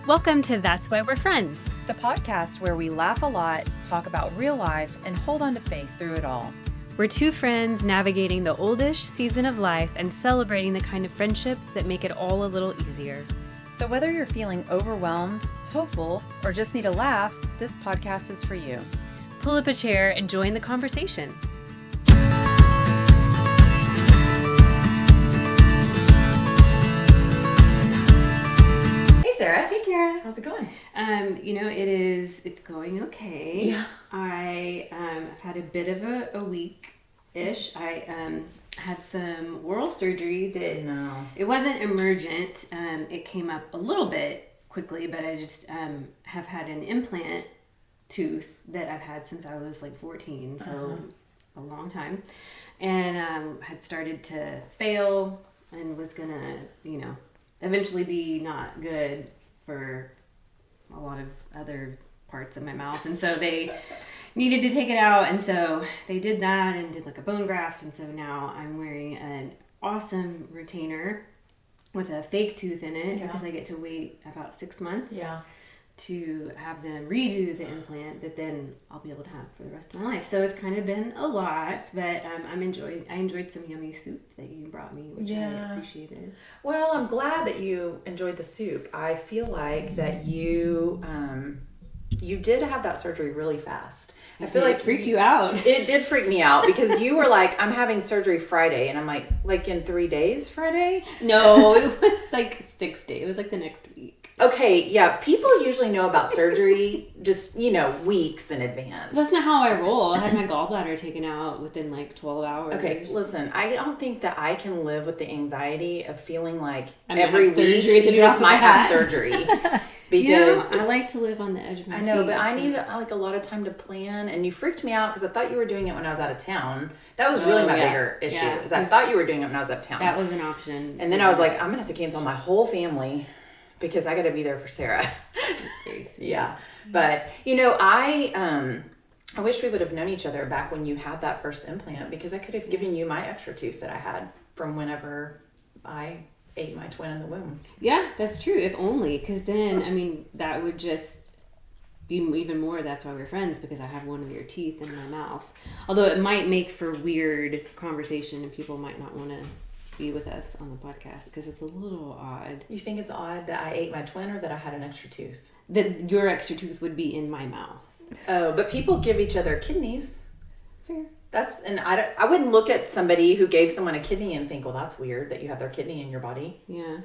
Welcome to That's Why We're Friends, the podcast where we laugh a lot, talk about real life, and hold on to faith through it all. We're two friends navigating the oldish season of life and celebrating the kind of friendships that make it all a little easier. So whether you're feeling overwhelmed, hopeful, or just need a laugh, this podcast is for you. Pull up a chair and join the conversation. Sarah. Hey, Kara. How's it going? It's going okay. Yeah. I've had a bit of a week-ish. I had some oral surgery that it wasn't emergent. It came up a little bit quickly, but I just have had an implant tooth that I've had since I was like 14, so a long time, and had started to fail and was gonna, eventually be not good for a lot of other parts of my mouth, and so they needed to take it out, and so they did that and did like a bone graft, and so now I'm wearing an awesome retainer with a fake tooth in it because I get to wait about 6 months to have them redo the implant that then I'll be able to have for the rest of my life. So it's kind of been a lot, but I enjoyed some yummy soup that you brought me, which I appreciated. Well, I'm glad that you enjoyed the soup. I feel like that you did have that surgery really fast. I feel like it freaked you out. It did freak me out because you were like, I'm having surgery Friday, and I'm like in 3 days Friday? No, it was like 6 days. It was like the next week. Okay, yeah. People usually know about surgery just, weeks in advance. That's not how I roll. I had my gallbladder taken out within like 12 hours. Okay, listen, I don't think that I can live with the anxiety of feeling like I'm every week you just might have surgery. Because I like to live on the edge of my seat. I know, but I need like a lot of time to plan, and you freaked me out because I thought you were doing it when I was out of town. That was really my bigger issue. Is I thought you were doing it when I was out of town. That was an option. And then I was like, I'm gonna have to cancel my whole family because I got to be there for Sarah. It's very sweet. Yeah, but I wish we would have known each other back when you had that first implant, because I could have given you my extra tooth that I had from whenever I ate my twin in the womb. Yeah, that's true. If only, because then, that would just be even more. That's why we're friends, because I have one of your teeth in my mouth. Although it might make for weird conversation and people might not want to be with us on the podcast because it's a little odd. You think it's odd that I ate my twin or that I had an extra tooth? That your extra tooth would be in my mouth. Oh, but people give each other kidneys. Fair. I wouldn't look at somebody who gave someone a kidney and think, well, that's weird that you have their kidney in your body. Yeah.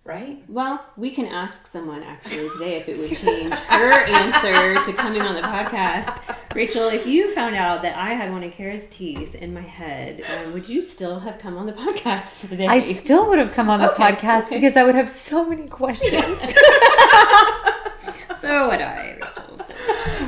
Right? Well, we can ask someone actually today if it would change her answer to coming on the podcast. Rachel, if you found out that I had one of Kara's teeth in my head, would you still have come on the podcast today? I still would have come on the podcast because I would have so many questions. So would I, Rachel. So.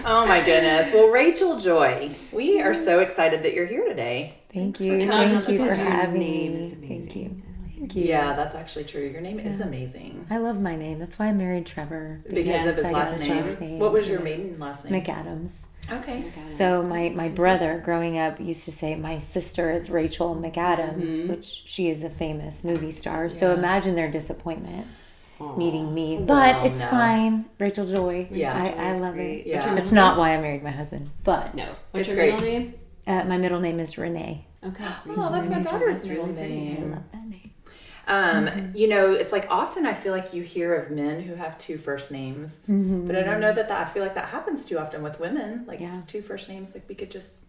Oh my goodness. Well, Rachel Joy, we are so excited that you're here today. Thank you. Thank you for having name me. is amazing. Thank you. Thank you. Yeah, that's actually true. Your name is amazing. I love my name. That's why I married Trevor. Because of his I last got name. What was your maiden last name? McAdams. Okay. So my brother growing up used to say my sister is Rachel McAdams, which she is a famous movie star. So imagine their disappointment meeting me. But it's fine. Rachel Joy. Yeah. I love great. it. Yeah. It's not why I married my husband. But No. What's It's your great. middle name? my middle name is Renee. Okay. Oh, that's my daughter's real I name. love that name. It's like often I feel like you hear of men who have two first names, but I don't know that I feel like that happens too often with women. Like two first names, like we could just.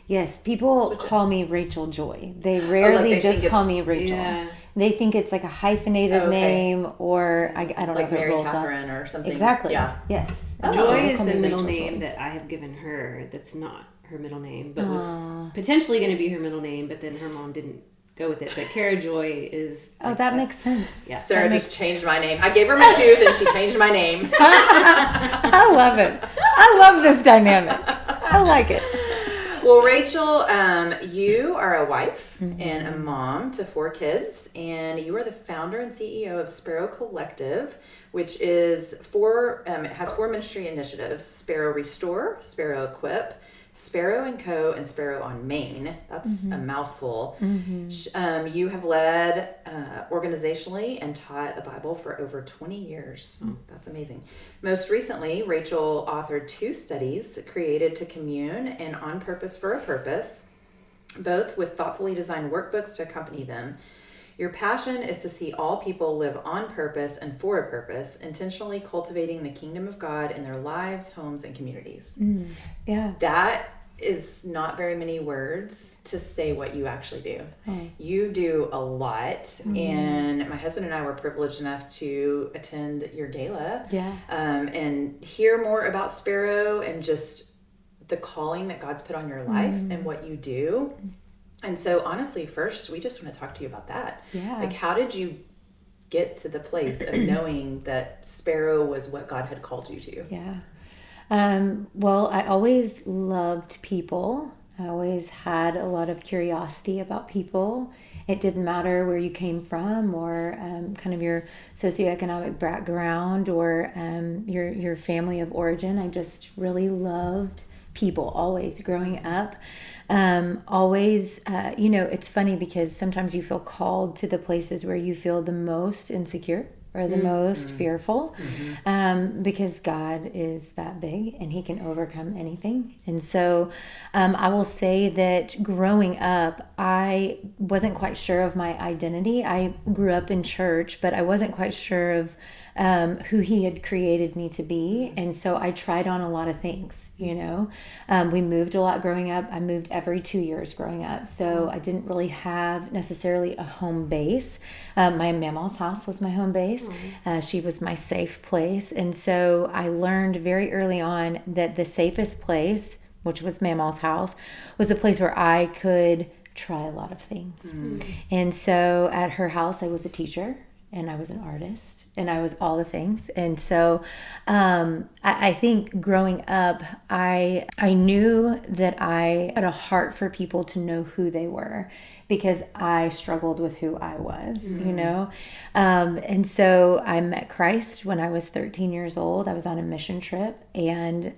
Yes, people call me Rachel Joy. They rarely just call me Rachel. Yeah. They think it's like a hyphenated name, or I don't know like if it Mary rolls Catherine up. or something. Exactly. Yeah. Yes. Joy is Call the me middle Rachel name Joy. that I have given her. That's not her middle name, but was potentially going to be her middle name, but then her mom didn't go with it. But Kara Joy is. Oh, that makes sense. Yeah. Sarah just changed my name. I gave her my tooth and she changed my name. I love it. I love this dynamic. I like it. Well, Rachel, you are a wife and a mom to 4 kids, and you are the founder and CEO of Sparrow Collective, which is it has 4 ministry initiatives: Sparrow Restore, Sparrow Equip, Sparrow & Co. and Sparrow on Main. That's a mouthful. You have led organizationally and taught the Bible for over 20 years. That's amazing. Most recently, Rachel authored 2 studies, Created to Commune and On Purpose for a Purpose, both with thoughtfully designed workbooks to accompany them. Your passion is to see all people live on purpose and for a purpose, intentionally cultivating the kingdom of God in their lives, homes, and communities. Yeah. That is not very many words to say what you actually do. You do a lot, and my husband and I were privileged enough to attend your gala and hear more about Sparrow and just the calling that God's put on your life and what you do. And so honestly, first, we just want to talk to you about that. Yeah. Like, how did you get to the place of knowing that Sparrow was what God had called you to? Yeah. Well, I always loved people. I always had a lot of curiosity about people. It didn't matter where you came from or kind of your socioeconomic background or your family of origin. I just really loved people always growing up. Always, it's funny because sometimes you feel called to the places where you feel the most insecure or the most fearful, because God is that big and he can overcome anything. And so I will say that growing up, I wasn't quite sure of my identity. I grew up in church, but I wasn't quite sure of who he had created me to be. And so I tried on a lot of things, we moved a lot growing up. I moved every 2 years growing up. So I didn't really have necessarily a home base. My mama's house was my home base. She was my safe place. And so I learned very early on that the safest place, which was mama's house, was a place where I could try a lot of things. And so at her house, I was a teacher. And I was an artist, and I was all the things. And so I think growing up, I knew that I had a heart for people to know who they were because I struggled with who I was, And so I met Christ when I was 13 years old. I was on a mission trip, and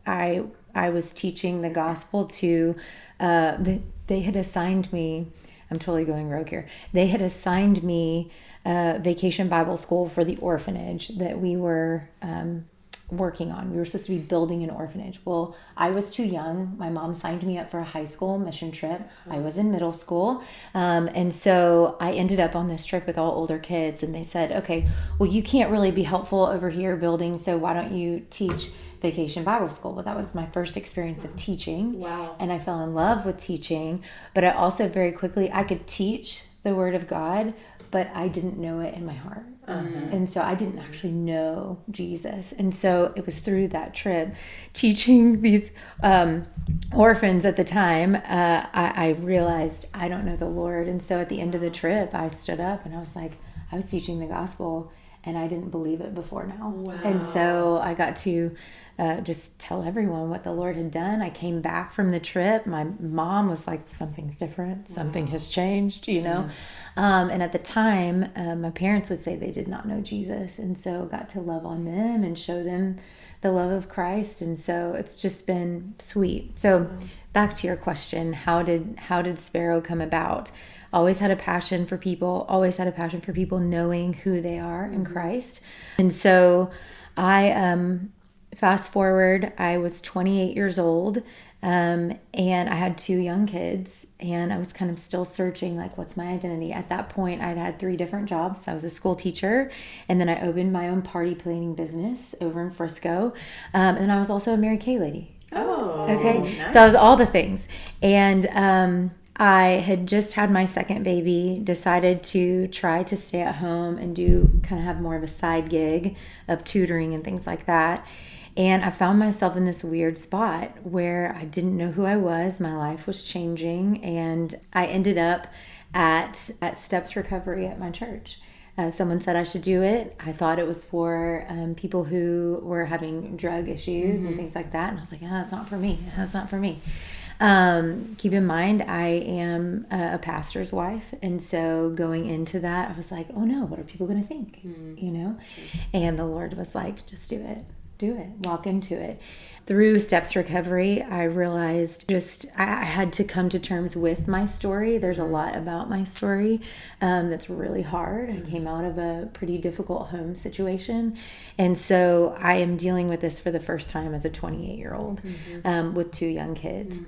I was teaching the gospel to, they had assigned me, I'm totally going rogue here. They had assigned me Vacation Bible School for the orphanage that we were working on. We were supposed to be building an orphanage. Well, I was too young. My mom signed me up for a high school mission trip. I was in middle school. And so I ended up on this trip with all older kids, and they said, okay, well, you can't really be helpful over here building, so why don't you teach Vacation Bible School? Well, that was my first experience of teaching. Wow. And I fell in love with teaching, but I also very quickly, I could teach the Word of God, but I didn't know it in my heart. And so I didn't actually know Jesus. And so it was through that trip, teaching these orphans at the time, I realized I don't know the Lord. And so at the end of the trip, I stood up and I was like, I was teaching the gospel and I didn't believe it before now. Wow. And so I got to just tell everyone what the Lord had done. I came back from the trip. My mom was like, something's different. Something has changed, And at the time, my parents would say they did not know Jesus. And so got to love on them and show them the love of Christ. And so it's just been sweet. So back to your question, how did Sparrow come about? Always had a passion for people, knowing who they are in Christ. And so fast forward, I was 28 years old, and I had 2 young kids, and I was kind of still searching, like, what's my identity? At that point, I'd had 3 different jobs. I was a school teacher, and then I opened my own party planning business over in Frisco, and I was also a Mary Kay lady. Oh, okay. Nice. So I was all the things, and I had just had my second baby, decided to try to stay at home and kind of have more of a side gig of tutoring and things like that. And I found myself in this weird spot where I didn't know who I was. My life was changing, and I ended up at Steps Recovery at my church. Someone said I should do it. I thought it was for people who were having drug issues and things like that. And I was like, that's not for me. That's not for me. Keep in mind, I am a pastor's wife. And so going into that, I was like, oh no, what are people going to think? And the Lord was like, just do it. do it, walk into it. Through Steps Recovery, I realized I had to come to terms with my story. There's a lot about my story that's really hard. I came out of a pretty difficult home situation. And so I am dealing with this for the first time as a 28-year-old with 2 young kids.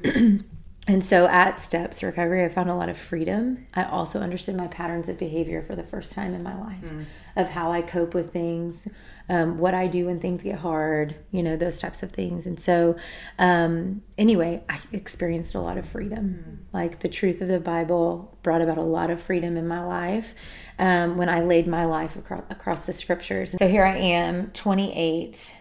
And so at Steps Recovery, I found a lot of freedom. I also understood my patterns of behavior for the first time in my life, of how I cope with things, what I do when things get hard, those types of things. And so anyway, I experienced a lot of freedom. Like the truth of the Bible brought about a lot of freedom in my life when I laid my life across the scriptures. So here I am, 28,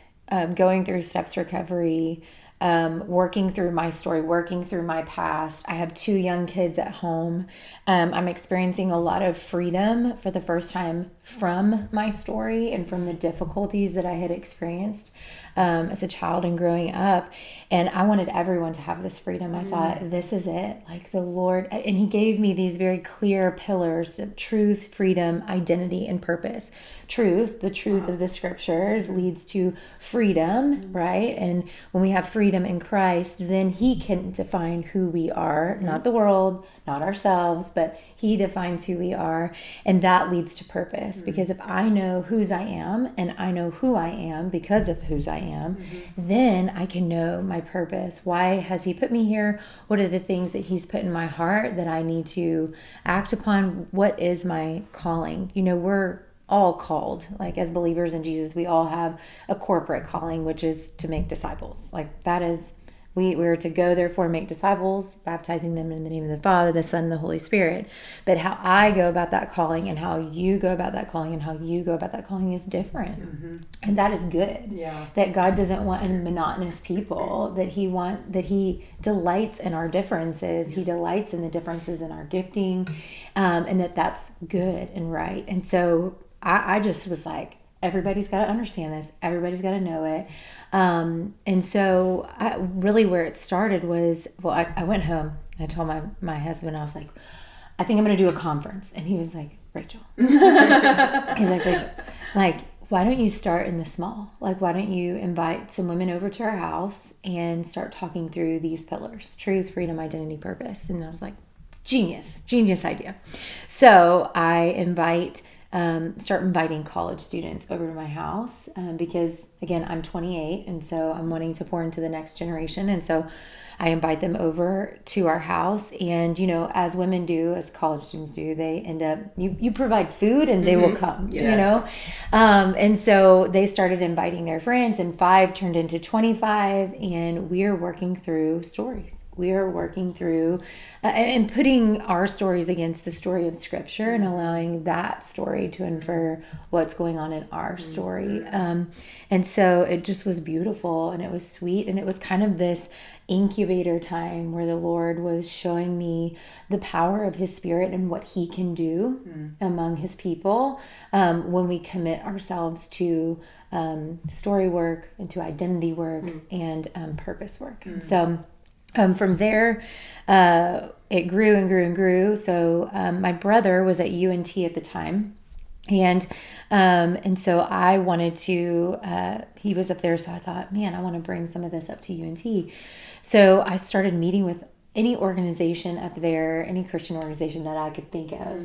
going through Steps Recovery, working through my story, working through my past. I have 2 young kids at home. I'm experiencing a lot of freedom for the first time from my story and from the difficulties that I had experienced as a child and growing up. And I wanted everyone to have this freedom. I thought, this is it. Like the Lord, and He gave me these very clear pillars of truth, freedom, identity, and purpose. Truth, the truth of the scriptures leads to freedom, right? And when we have freedom in Christ, then He can define who we are, not the world, not ourselves, but He defines who we are. And that leads to purpose. Because if I know whose I am and I know who I am because of whose I am, then I can know my purpose. Why has He put me here? What are the things that He's put in my heart that I need to act upon? What is my calling? We're all called, like as believers in Jesus, we all have a corporate calling, which is to make disciples. Like that is, we're to go therefore make disciples, baptizing them in the name of the Father, the Son, and the Holy Spirit. But how I go about that calling and how you go about that calling and how you go about that calling is different. And that is good. Yeah. That God doesn't want a monotonous people, that He delights in our differences. He delights in the differences in our gifting, and that's good and right. And so I just was like, everybody's got to understand this. Everybody's got to know it. And so really where it started was, I went home. I told my husband, I was like, I think I'm going to do a conference. And he was like, Rachel. He's like, Rachel, like, why don't you start in the small? Like, why don't you invite some women over to our house and start talking through these pillars, truth, freedom, identity, purpose. And I was like, genius idea. So I start inviting college students over to my house because, again, I'm 28, and so I'm wanting to pour into the next generation. And so I invite them over to our house, and, as women do, as college students do, they end up, you provide food and they will come, and so they started inviting their friends, and 5 turned into 25, and we are working through stories. We are working through and putting our stories against the story of Scripture and allowing that story to infer what's going on in our story. And so it just was beautiful, and it was sweet, and it was kind of this incubator time where the Lord was showing me the power of His Spirit and what He can do among His people when we commit ourselves to story work and to identity work and purpose work. And so from there, it grew and grew and grew. So my brother was at UNT at the time, and so I wanted to. He was up there, so I thought, man, I want to bring some of this up to UNT. So I started meeting with any organization up there, any Christian organization that I could think of,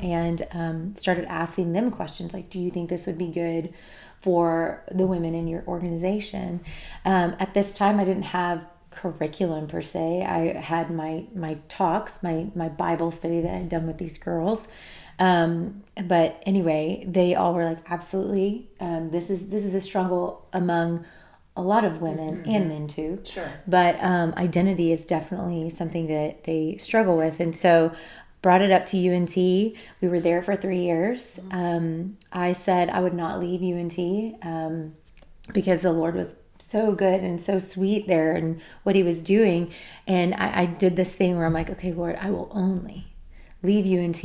and started asking them questions like, "Do you think this would be good for the women in your organization?" At this time, I didn't have curriculum per se. I had my talks, my Bible study that I had done with these girls. But anyway, they all were like, absolutely. This is a struggle among a lot of women and men too. Sure. But identity is definitely something that they struggle with. And so brought it up to UNT. We were there for 3 years. I said I would not leave UNT because the Lord was so good and so sweet there and what He was doing. And I did this thing where I'm like, okay, Lord, I will only leave UNT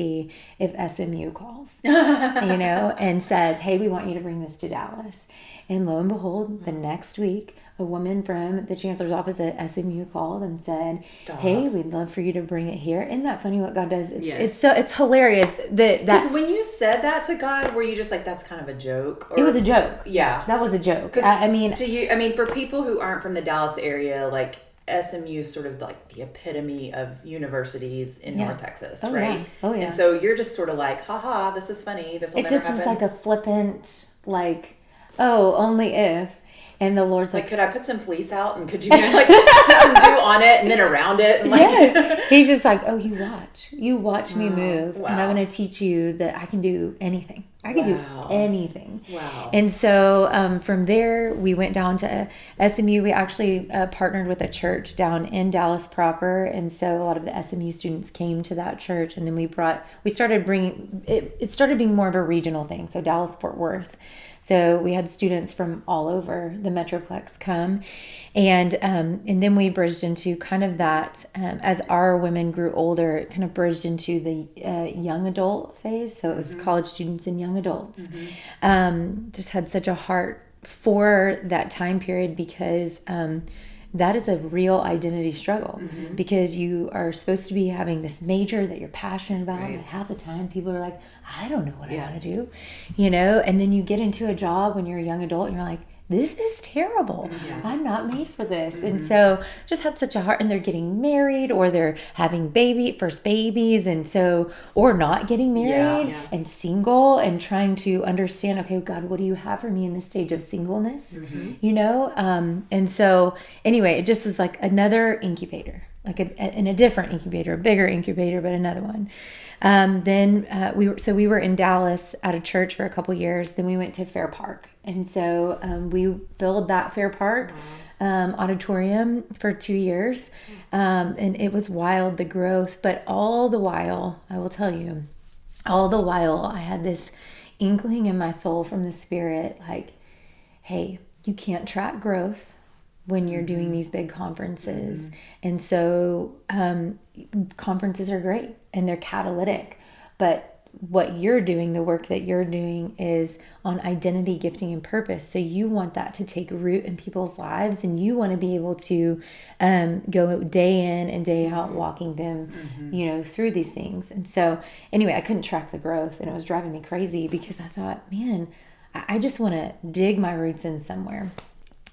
if SMU calls, and says, hey, we want you to bring this to Dallas. And lo and behold, the next week, a woman from the chancellor's office at SMU called and said, hey, we'd love for you to bring it here. Isn't that funny what God does? It's hilarious. Because when you said that to God, were you just like, that's kind of a joke? Or, it was a joke. Yeah. That was a joke. For people who aren't from the Dallas area, like SMU is sort of like the epitome of universities in North Texas, right? Yeah. Oh, yeah. And so you're just sort of like, haha, this is funny. This will never happen. It just was like a flippant, only if. And the Lord's like, could I put some fleece out and could you put some dew on it and then around it? And yes. He's just like, oh, you watch me move. Wow. And I'm going to teach you that I can do anything. I can do anything. Wow. And so from there, we went down to SMU. We actually partnered with a church down in Dallas proper. And so a lot of the SMU students came to that church. And then we started bringing, it started being more of a regional thing. So Dallas, Fort Worth. So we had students from all over the Metroplex come. And then we bridged into kind of that, as our women grew older, it kind of bridged into the young adult phase. So it was college students and young adults. Just had such a heart for that time period because that is a real identity struggle because you are supposed to be having this major that you're passionate about. Right. And half the time people are like, I don't know what I want to do, and then you get into a job when you're a young adult and you're like, this is terrible. Yeah. I'm not made for this. And so just had such a heart, and they're getting married or they're having first babies. And so, or not getting married and single and trying to understand, okay, God, what do you have for me in this stage of singleness? And so anyway, it just was like another incubator, like a different incubator, a bigger incubator, but another one. Then we were in Dallas at a church for a couple years. Then we went to Fair Park. And so we filled that Fair Park auditorium for 2 years. And it was wild, the growth. But all the while, I will tell you, I had this inkling in my soul from the Spirit, like, hey, you can't track growth when you're doing these big conferences. And so conferences are great and they're catalytic, but what you're doing, the work that you're doing is on identity, gifting, and purpose. So you want that to take root in people's lives, and you want to be able to go day in and day out walking them, through these things. And so anyway, I couldn't track the growth, and it was driving me crazy because I thought, man, I just want to dig my roots in somewhere.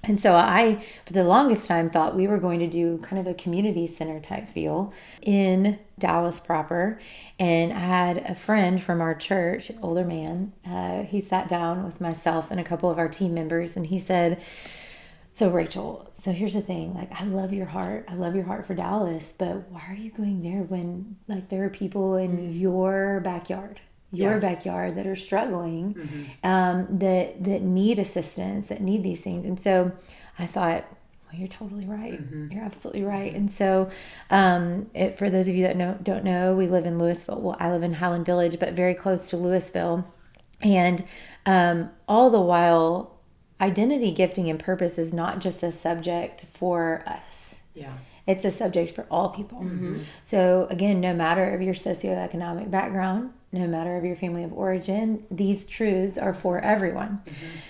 And so I, for the longest time, thought we were going to do kind of a community center type feel in Dallas proper. And I had a friend from our church, older man, he sat down with myself and a couple of our team members, and he said, so Rachel, so here's the thing, like, I love your heart for Dallas, but why are you going there when, like, there are people in your backyard that are struggling, that need assistance, that need these things? And so I thought, well, you're totally right. You're absolutely right. And so for those of you that don't know, we live in Louisville. Well, I live in Highland Village, but very close to Louisville. And all the while, identity, gifting, and purpose is not just a subject for us. Yeah. It's a subject for all people. So again, no matter of your socioeconomic background, no matter of your family of origin, these truths are for everyone.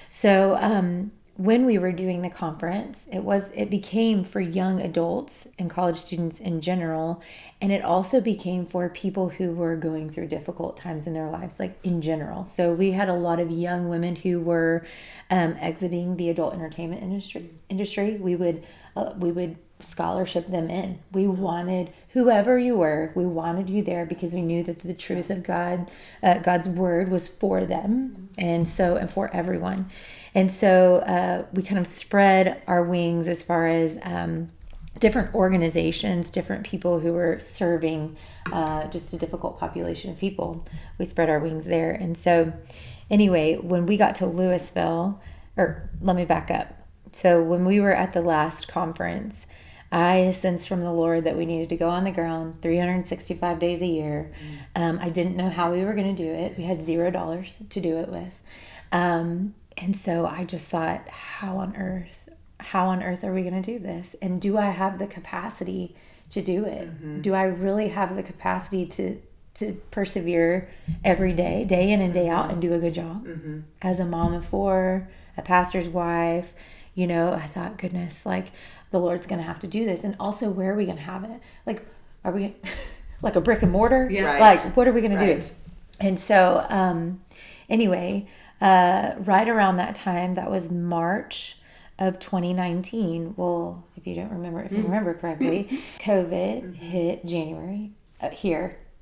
So when we were doing the conference, it became for young adults and college students in general, and it also became for people who were going through difficult times in their lives, like in general. So we had a lot of young women who were exiting the adult entertainment industry. We would scholarship them in. We wanted, whoever you were, we wanted you there because we knew that the truth of God's word was for them, and for everyone. And so we kind of spread our wings as far as different organizations, different people who were serving just a difficult population of people. We spread our wings there. And so anyway, when we got to Louisville, or let me back up. So when we were at the last conference, I sensed from the Lord that we needed to go on the ground 365 days a year. I didn't know how we were going to do it. We had $0 to do it with. And so I just thought, how on earth are we going to do this? And do I have the capacity to do it? Do I really have the capacity to persevere every day, day in and day out, and do a good job. As a mom of 4, a pastor's wife, you know, I thought, goodness, like the Lord's going to have to do this. And also, where are we going to have it? Like, are we like a brick and mortar? Yeah. Right. Like, what are we going to do? And so, anyway, right around that time, that was March of 2019. Well, if you remember correctly, COVID hit January,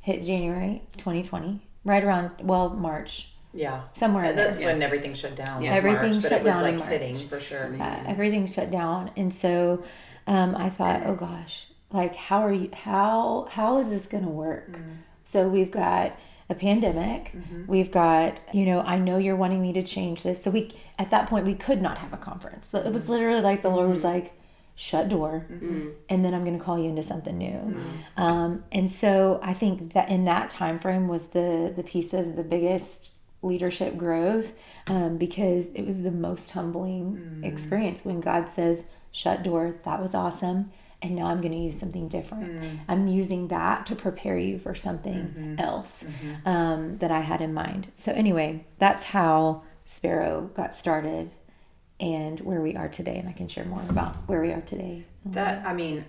hit January 2020, right around, March. Yeah. Somewhere in there. That's when everything shut down. Yeah. Everything March, shut but it was down in like March. hitting for sure. Everything shut down. And so I thought, oh gosh, like how is this going to work? So we've got a pandemic. We've got, you know, I know you're wanting me to change this. So at that point, we could not have a conference. It was literally like the Lord was like, shut door, and then I'm going to call you into something new. And so I think that in that time frame was the piece of the biggest leadership growth, because it was the most humbling experience when God says, shut door. That was awesome. And now I'm going to use something different. I'm using that to prepare you for something else that I had in mind. So anyway, that's how Sparrow got started and where we are today. And I can share more about where we are today.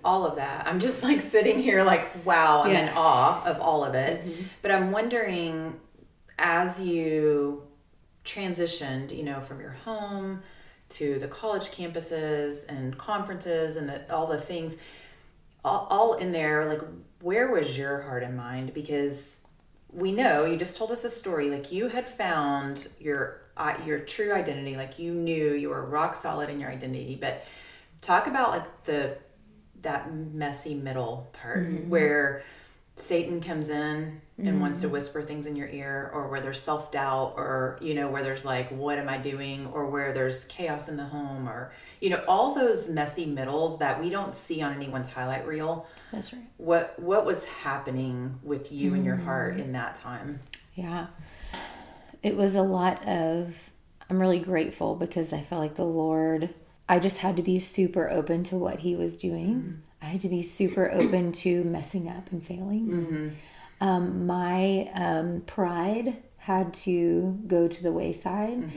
All of that. I'm just like sitting here like, wow, I'm in awe of all of it. But I'm wondering, as you transitioned, you know, from your home to the college campuses and conferences and all the things, all in there, like, where was your heart and mind? Because we know, you just told us a story, like you had found your true identity, like you knew you were rock solid in your identity. But talk about like that messy middle part where Satan comes in and wants to whisper things in your ear, or where there's self-doubt, or, you know, where there's like, what am I doing? Or where there's chaos in the home, or, you know, all those messy middles that we don't see on anyone's highlight reel. That's right. What was happening with you and your heart in that time? Yeah. It was a lot of, I'm really grateful because I felt like the Lord, I just had to be super open to what he was doing. I had to be super open to messing up and failing. My pride had to go to the wayside.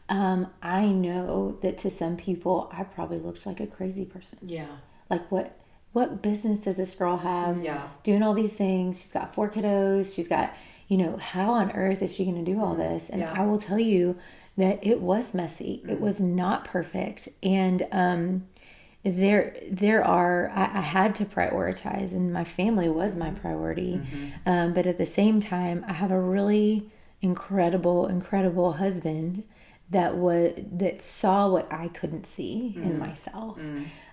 I know that to some people, I probably looked like a crazy person. Yeah. Like, what business does this girl have? Yeah. Doing all these things. She's got 4 kiddos. She's got, you know, how on earth is she going to do all this? And I will tell you that it was messy. It was not perfect. And I had to prioritize, and my family was my priority. But at the same time, I have a really incredible husband that saw what I couldn't see in myself.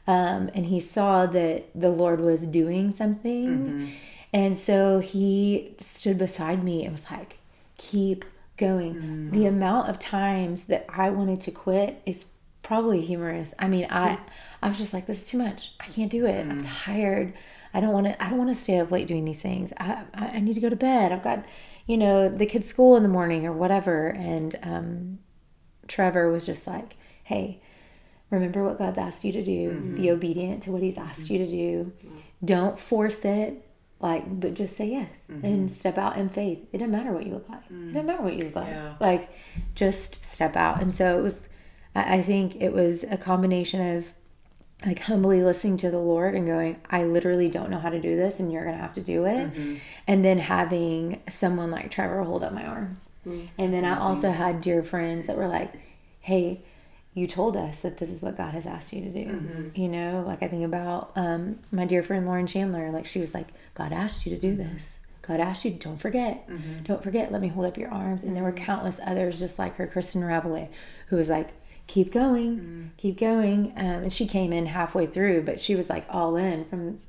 And he saw that the Lord was doing something. And so he stood beside me and was like, keep going. The amount of times that I wanted to quit is probably humorous. I mean, I was just like, this is too much. I can't do it. I'm tired. I don't want to stay up late doing these things. I need to go to bed. I've got, you know, the kids' school in the morning or whatever. And Trevor was just like, hey, remember what God's asked you to do. Be obedient to what he's asked you to do. Don't force it. But just say yes and step out in faith. It doesn't matter what you look like. It doesn't matter what you look like. Yeah. Like, just step out. And so it was, I think it was a combination of like humbly listening to the Lord and going, I literally don't know how to do this and you're going to have to do it. And then having someone like Trevor hold up my arms. And then I also had dear friends that were like, hey, you told us that this is what God has asked you to do. You know, like I think about my dear friend Lauren Chandler. Like, she was like, God asked you to do this. God asked you, don't forget. Don't forget. Let me hold up your arms. And there were countless others just like her, Kristen Rabelais, who was like, keep going, keep going. And she came in halfway through, but she was like all in from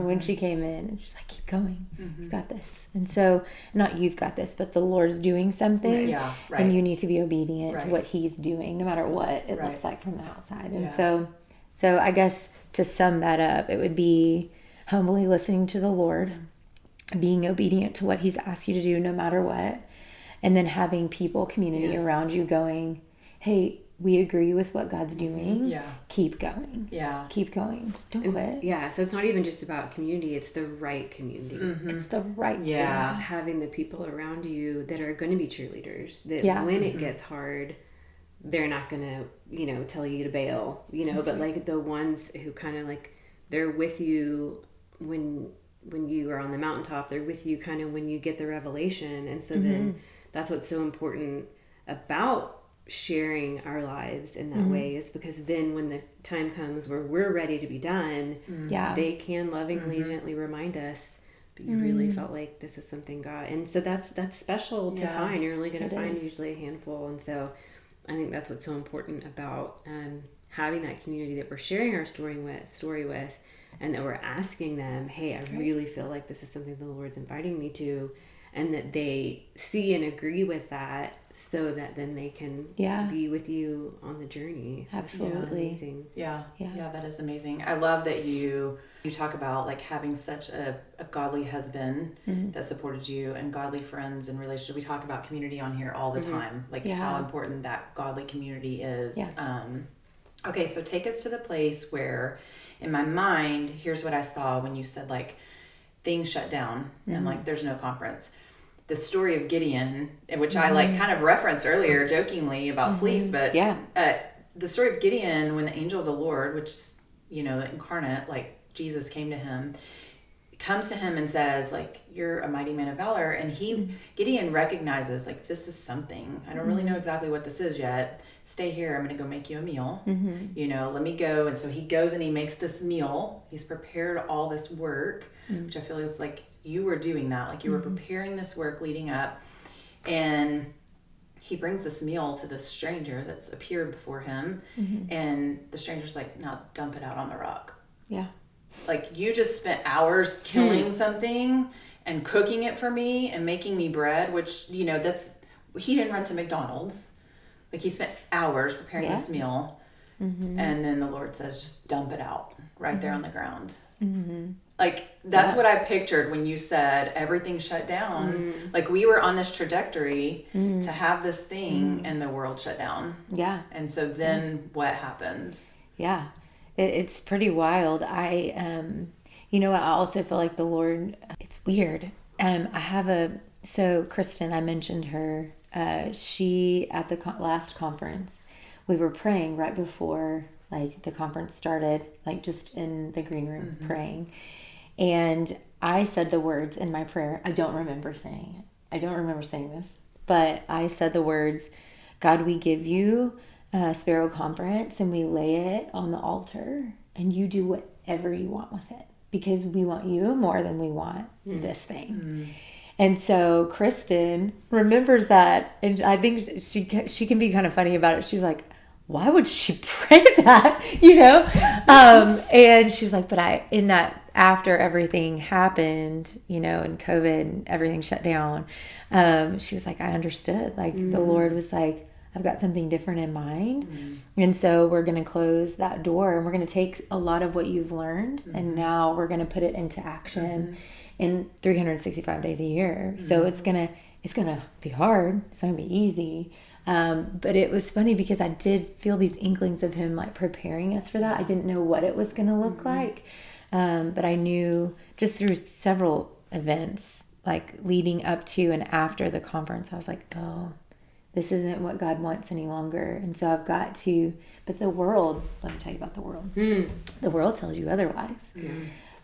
when she came in. And she's like, keep going. You've got this. And so, not you've got this, but the Lord's doing something. Yeah, right. And you need to be obedient to what he's doing, no matter what it looks like from the outside. And so I guess to sum that up, it would be humbly listening to the Lord, being obedient to what he's asked you to do, no matter what. And then having people, community around you going, hey, we agree with what God's doing. Yeah. Keep going. Yeah. Keep going. Don't quit. Yeah. So it's not even just about community. It's the right community. It's the right. Yeah. It's having the people around you that are going to be cheerleaders, that when it gets hard, they're not going to, tell you to bail, but like the ones who kind of like, they're with you when you are on the mountaintop, they're with you kind of when you get the revelation. And so then that's what's so important about sharing our lives in that way, is because then when the time comes where we're ready to be done, they can lovingly, gently remind us, but you really felt like this is something God, and so that's special to find. You're only going to find usually a handful. And so I think that's what's so important about having that community that we're sharing our story with, and that we're asking them, hey, I really feel like this is something the Lord's inviting me to, and that they see and agree with that, so that then they can be with you on the journey. Absolutely. Amazing. Yeah, that is amazing. I love that you talk about like having such a godly husband that supported you, and godly friends and relationships. We talk about community on here all the time, like how important that godly community is. Okay, so take us to the place where, in my mind, here's what I saw when you said like things shut down and like there's no conference. The story of Gideon, which I like kind of referenced earlier jokingly about fleece, but the story of Gideon, when the angel of the Lord, which is, the incarnate, like Jesus came to him, comes to him and says like, you're a mighty man of valor. And Gideon recognizes like, this is something. I don't really know exactly what this is yet. Stay here. I'm going to go make you a meal. Let me go. And so he goes and he makes this meal. He's prepared all this work, which I feel is like, you were doing that, like you were preparing this work leading up, and he brings this meal to this stranger that's appeared before him, and the stranger's like, now dump it out on the rock. Yeah. Like, you just spent hours killing something and cooking it for me and making me bread, which, he didn't run to McDonald's. Like, he spent hours preparing this meal, and then the Lord says, just dump it out right there on the ground. Like, that's what I pictured when you said everything shut down. Like, we were on this trajectory to have this thing, and the world shut down. Yeah. And so then what happens? Yeah. It's pretty wild. I also feel like the Lord, it's weird. So Kristen, I mentioned her, she, at the last conference, we were praying right before, like, the conference started, like, just in the green room praying. And I said the words in my prayer. I don't remember saying it. I don't remember saying this, but I said the words, God, we give you Sparrow Conference and we lay it on the altar, and you do whatever you want with it, because we want you more than we want this thing. And so Kristen remembers that, and I think she can be kind of funny about it. She's like, why would she pray that? And she's like, but after everything happened, and COVID and everything shut down, she was like, I understood. Like, the Lord was like, I've got something different in mind. And so we're going to close that door, and we're going to take a lot of what you've learned, and now we're going to put it into action in 365 days a year. So it's going to be hard. It's not going to be easy. But it was funny because I did feel these inklings of him like preparing us for that. I didn't know what it was going to look like. But I knew just through several events, like leading up to and after the conference, I was like, oh, this isn't what God wants any longer. And so I've got to, but the world, let me tell you about the world. The world tells you otherwise.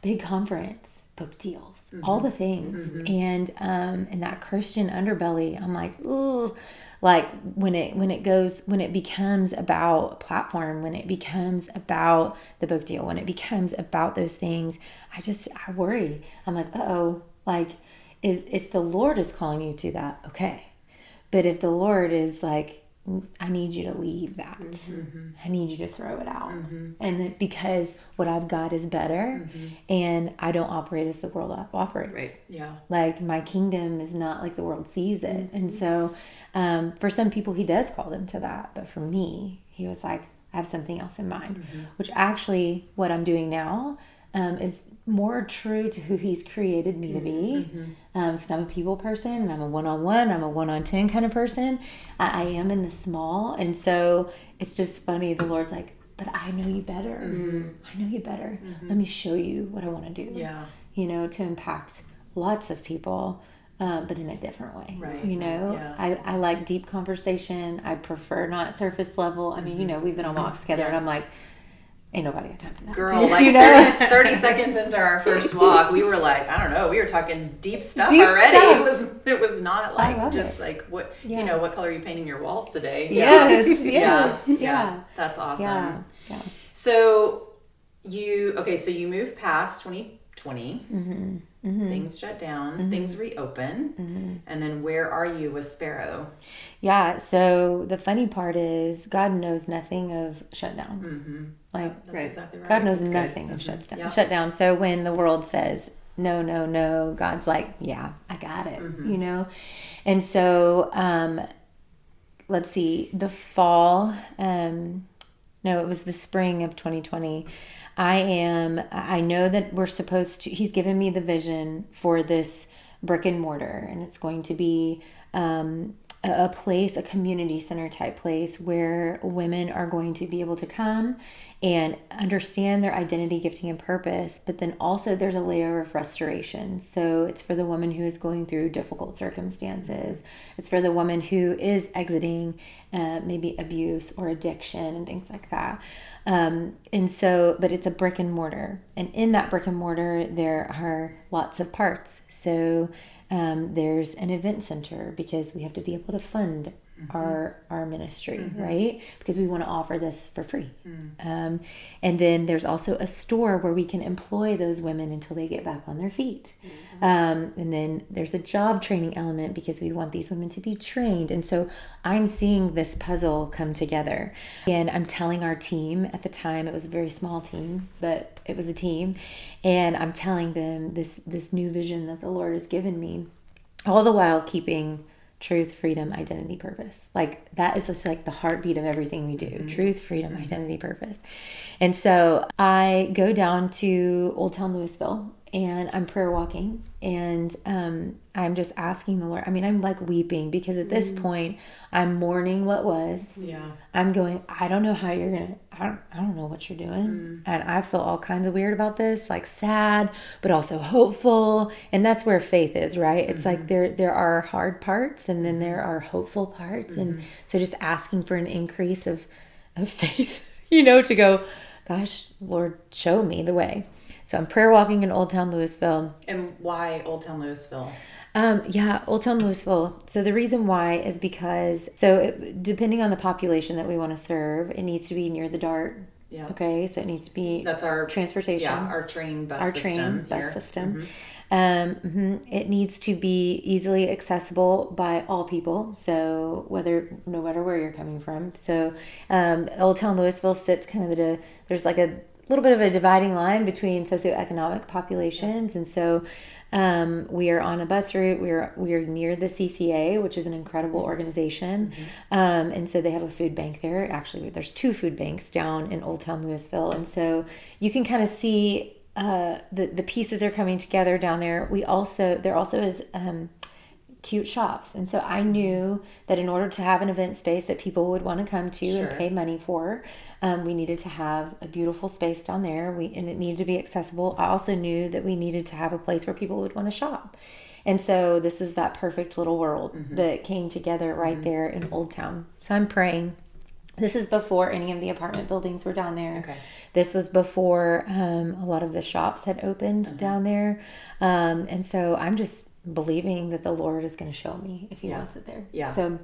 Big conference, book deals, all the things. And that Christian underbelly, I'm like, ooh, like when it becomes about a platform, when it becomes about the book deal, when it becomes about those things, I worry. I'm like, uh-oh, like, if the Lord is calling you to that, okay. But if the Lord is like, I need you to leave that. I need you to throw it out. And then, because what I've got is better, and I don't operate as the world operates. Right. Yeah. Like, my kingdom is not like the world sees it. And so for some people, he does call them to that. But for me, he was like, I have something else in mind, which actually what I'm doing now, is more true to who he's created me to be. Because I'm a people person, and I'm a one-on-one, I'm a 1-on-10 kind of person. I am in the small. And so it's just funny. The Lord's like, but I know you better. I know you better. Let me show you what I want to do. Yeah. You know, to impact lots of people, but in a different way. Right. You know, Yeah. I like deep conversation. I prefer not surface level. I mean, you know, we've been on walks together, and I'm like, ain't nobody got time for that. Girl, like, you know? 30 seconds into our first walk, we were like, I don't know, we were talking deep stuff already. It was not like just like what you know, what color are you painting your walls today? Yes. Yeah. That's awesome. Yeah. So you moved past 2020. Things shut down, things reopen, and then where are you with Sparrow? Yeah, so the funny part is God knows nothing of shutdowns. Like, That's exactly right. God knows nothing of shutdown. So when the world says no, God's like, yeah, I got it, you know? And so, let's see, the fall, no, it was the spring of 2020. I know that we're supposed to, he's given me the vision for this brick and mortar, and it's going to be a place, a community center type place where women are going to be able to come and understand their identity, gifting, and purpose. But then also there's a layer of restoration. So it's for the woman who is going through difficult circumstances. It's for the woman who is exiting maybe abuse or addiction and things like that. And so, but it's a brick and mortar. And in that brick and mortar, there are lots of parts. So there's an event center because we have to be able to fund our ministry, right? Because we want to offer this for free. And then there's also a store where we can employ those women until they get back on their feet. And then there's a job training element because we want these women to be trained. And so I'm seeing this puzzle come together. And I'm telling our team, at the time, it was a very small team, but it was a team. And I'm telling them this new vision that the Lord has given me, all the while keeping truth, freedom, identity, purpose. Like that is just like the heartbeat of everything we do. Truth, freedom, identity, purpose. And so I go down to Old Town Louisville and I'm prayer walking and I'm just asking the Lord. I mean, I'm like weeping because at this point I'm mourning what was. Yeah. I'm going, I don't know how you're going to, I don't know what you're doing. And I feel all kinds of weird about this, like sad, but also hopeful. And that's where faith is, right? It's like there are hard parts and then there are hopeful parts. And so just asking for an increase of faith, you know, to go, gosh, Lord, show me the way. So I'm prayer walking in Old Town Louisville. And why Old Town Louisville? Old Town Louisville. So the reason why is because, depending on the population that we want to serve, it needs to be near the DART. Yeah. Okay. So it needs to be, that's our transportation. Yeah. Our train bus system. It needs to be easily accessible by all people. So no matter where you're coming from. So, Old Town Louisville sits kind of there's like a little bit of a dividing line between socioeconomic populations. And so, we are on a bus route. We are near the CCA, which is an incredible organization. And so they have a food bank there. Actually, there's 2 food banks down in Old Town Louisville. And so you can kind of see the pieces are coming together down there. There also is cute shops. And so I knew that in order to have an event space that people would want to come to and pay money for, we needed to have a beautiful space down there. And it needed to be accessible. I also knew that we needed to have a place where people would want to shop. And so this was that perfect little world that came together right there in Old Town. So I'm praying. This is before any of the apartment buildings were down there. Okay. This was before a lot of the shops had opened down there. And so I'm just believing that the Lord is going to show me if he wants it there. Yeah. So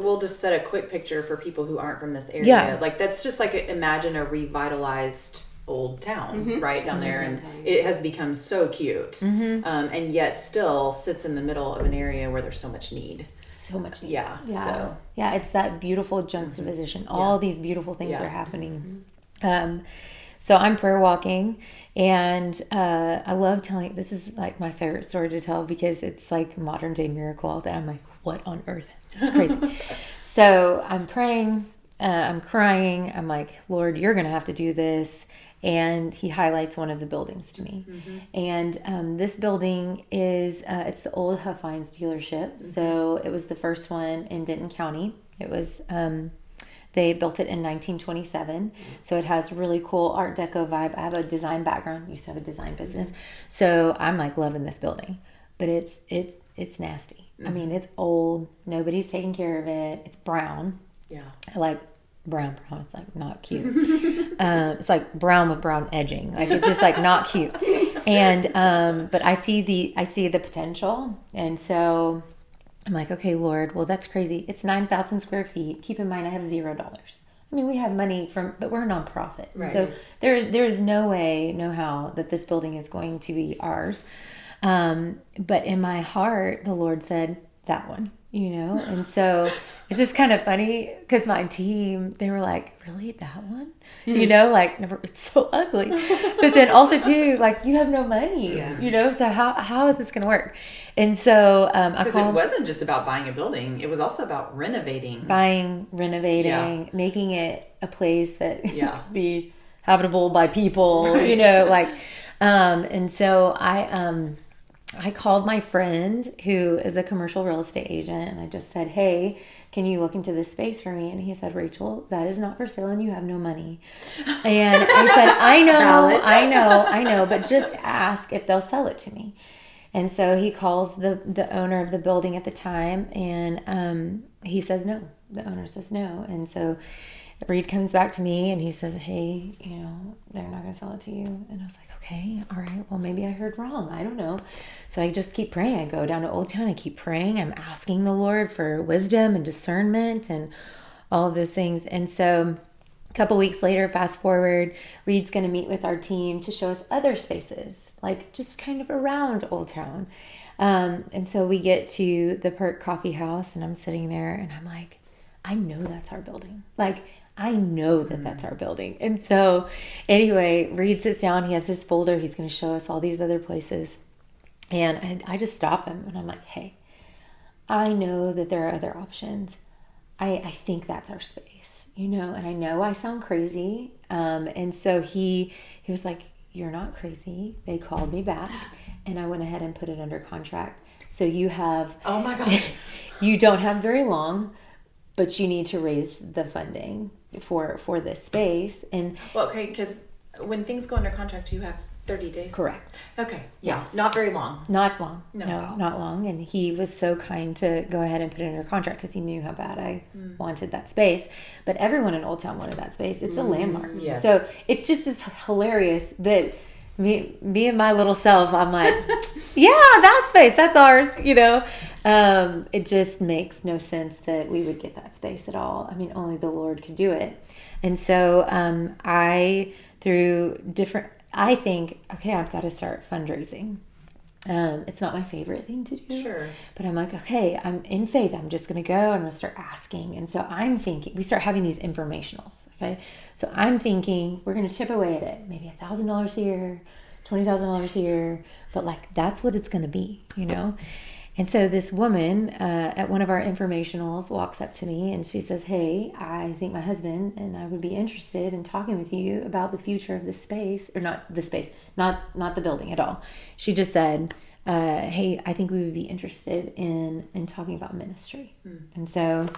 we'll just set a quick picture for people who aren't from this area. Yeah. Like that's just like imagine a revitalized old town right down there. And it has become so cute. And yet still sits in the middle of an area where there's so much need. So much need. Yeah. So. Yeah, it's that beautiful juxtaposition. All these beautiful things are happening. So I'm prayer walking, and I love telling, this is like my favorite story to tell because it's like modern day miracle that I'm like, what on earth? It's crazy. So I'm praying, I'm crying. I'm like, Lord, you're going to have to do this. And he highlights one of the buildings to me. Mm-hmm. And this building is, it's the old Huffines dealership. Mm-hmm. So it was the first one in Denton County. It was, they built it in 1927. Mm-hmm. So it has really cool Art Deco vibe. I have a design background. Used to have a design business. Mm-hmm. So I'm like loving this building. But it's nasty. Mm-hmm. I mean, it's old. Nobody's taking care of it. It's brown. Yeah. I like brown. It's like not cute. It's like brown with brown edging. Like it's just like not cute. And but I see the potential, and so I'm like, okay, Lord, well that's crazy. It's 9,000 square feet. Keep in mind, I have $0. I mean, we have money but we're a nonprofit, right. So there's no way, no how that this building is going to be ours. But in my heart, the Lord said that one. And so it's just kind of funny because my team, they were like, really, that one? Mm-hmm. Like, never, it's so ugly. But then also too, like, you have no money, so how is this going to work? And so because it wasn't just about buying a building. It was also about renovating, making it a place that could be habitable by people, right. And so I called my friend who is a commercial real estate agent, and I just said, hey, can you look into this space for me? And he said, Rachel, that is not for sale and you have no money. And I said, I know, but just ask if they'll sell it to me. And so he calls the owner of the building at the time, and he says no. The owner says no. And so Reed comes back to me and he says, hey, they're not going to sell it to you. And I was like, okay, all right, well, maybe I heard wrong. I don't know. So I just keep praying. I go down to Old Town. I keep praying. I'm asking the Lord for wisdom and discernment and all of those things. And so a couple weeks later, fast forward, Reed's going to meet with our team to show us other spaces, like just kind of around Old Town. And so we get to the Perk Coffee House, and I'm sitting there and I'm like, I know that's our building. Like, I know that that's our building. And so anyway, Reed sits down. He has this folder. He's going to show us all these other places. And I just stop him and I'm like, hey, I know that there are other options. I think that's our space, and I know I sound crazy. And so he was like, you're not crazy. They called me back and I went ahead and put it under contract. So you have, oh my gosh, you don't have very long, but you need to raise the funding for this space. And well, okay, because when things go under contract, you have 30 days. Correct. Okay. Yeah. Yes. Not very long. Not long. No, not long. And he was so kind to go ahead and put it under contract because he knew how bad I wanted that space. But everyone in Old Town wanted that space. It's a landmark. Yes. So it just is hilarious that me and my little self, I'm like, yeah, that space, that's ours, It just makes no sense that we would get that space at all. I mean, only the Lord could do it. And so I think, okay, I've got to start fundraising. It's not my favorite thing to do. Sure. But I'm like, okay, I'm in faith. I'm just going to go and I'm going to start asking. And so I'm thinking, we start having these informationals. Okay. So I'm thinking we're going to chip away at it. Maybe $1,000 here, $20,000 here. But like, that's what it's going to be, And so this woman at one of our informationals walks up to me and she says, hey, I think my husband and I would be interested in talking with you about the future of this space, or not the space, not the building at all. She just said, hey, I think we would be interested in talking about ministry. And so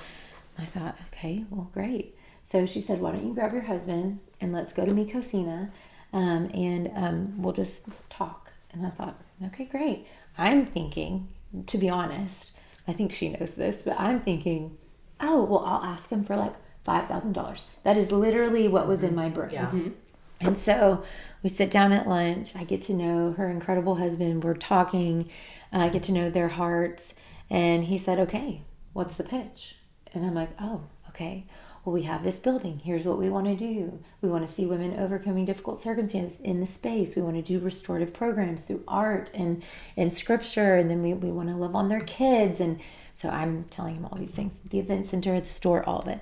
I thought, okay, well, great. So she said, why don't you grab your husband and let's go to Mi Cocina and we'll just talk. And I thought, okay, great. I'm thinking, to be honest, I think she knows this, but I'm thinking, oh, well, I'll ask him for like $5,000. That is literally what was in my brain. Yeah. Mm-hmm. And so we sit down at lunch. I get to know her incredible husband. We're talking. I get to know their hearts. And he said, okay, what's the pitch? And I'm like, oh, okay. Well, we have this building. Here's what we want to do. We want to see women overcoming difficult circumstances in the space. We want to do restorative programs through art and scripture. And then we want to love on their kids. And so I'm telling him all these things, the event center, the store, all of it.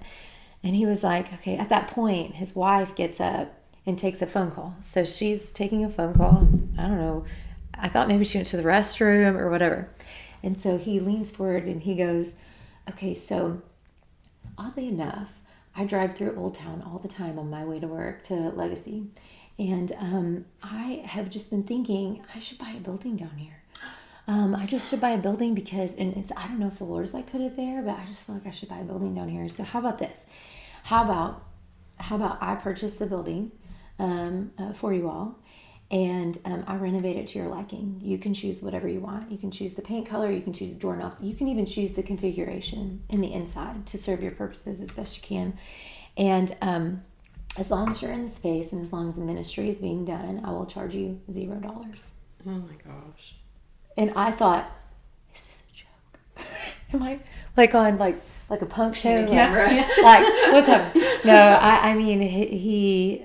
And he was like, okay, at that point, his wife gets up and takes a phone call. So she's taking a phone call. I don't know. I thought maybe she went to the restroom or whatever. And so he leans forward and he goes, okay, so oddly enough, I drive through Old Town all the time on my way to work to Legacy. And I have just been thinking I should buy a building down here. I just should buy a building because, and it's, I don't know if the Lord's like put it there, but I just feel like I should buy a building down here. So how about this? How about I purchase the building for you all, and I renovate it to your liking. You can choose whatever you want. You can choose the paint color. You can choose the doorknobs. You can even choose the configuration in the inside to serve your purposes as best you can. And as long as you're in the space and as long as the ministry is being done, I will charge you $0. Oh my gosh. And I thought, is this a joke? Am I like on like a punk show? Camera. Like what's up? No, I mean he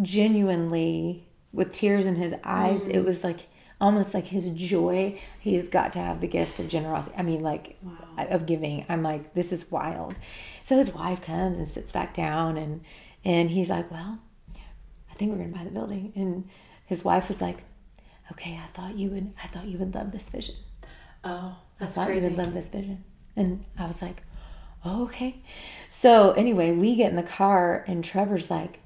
genuinely, with tears in his eyes, it was like almost like his joy. He's got to have the gift of generosity. I mean, like of giving. I'm like, this is wild. So his wife comes and sits back down, and he's like, well, I think we're gonna buy the building. And his wife was like, okay, I thought you would love this vision. Oh, that's I thought crazy. you would love this vision. And I was like, oh, okay. So anyway, we get in the car and Trevor's like,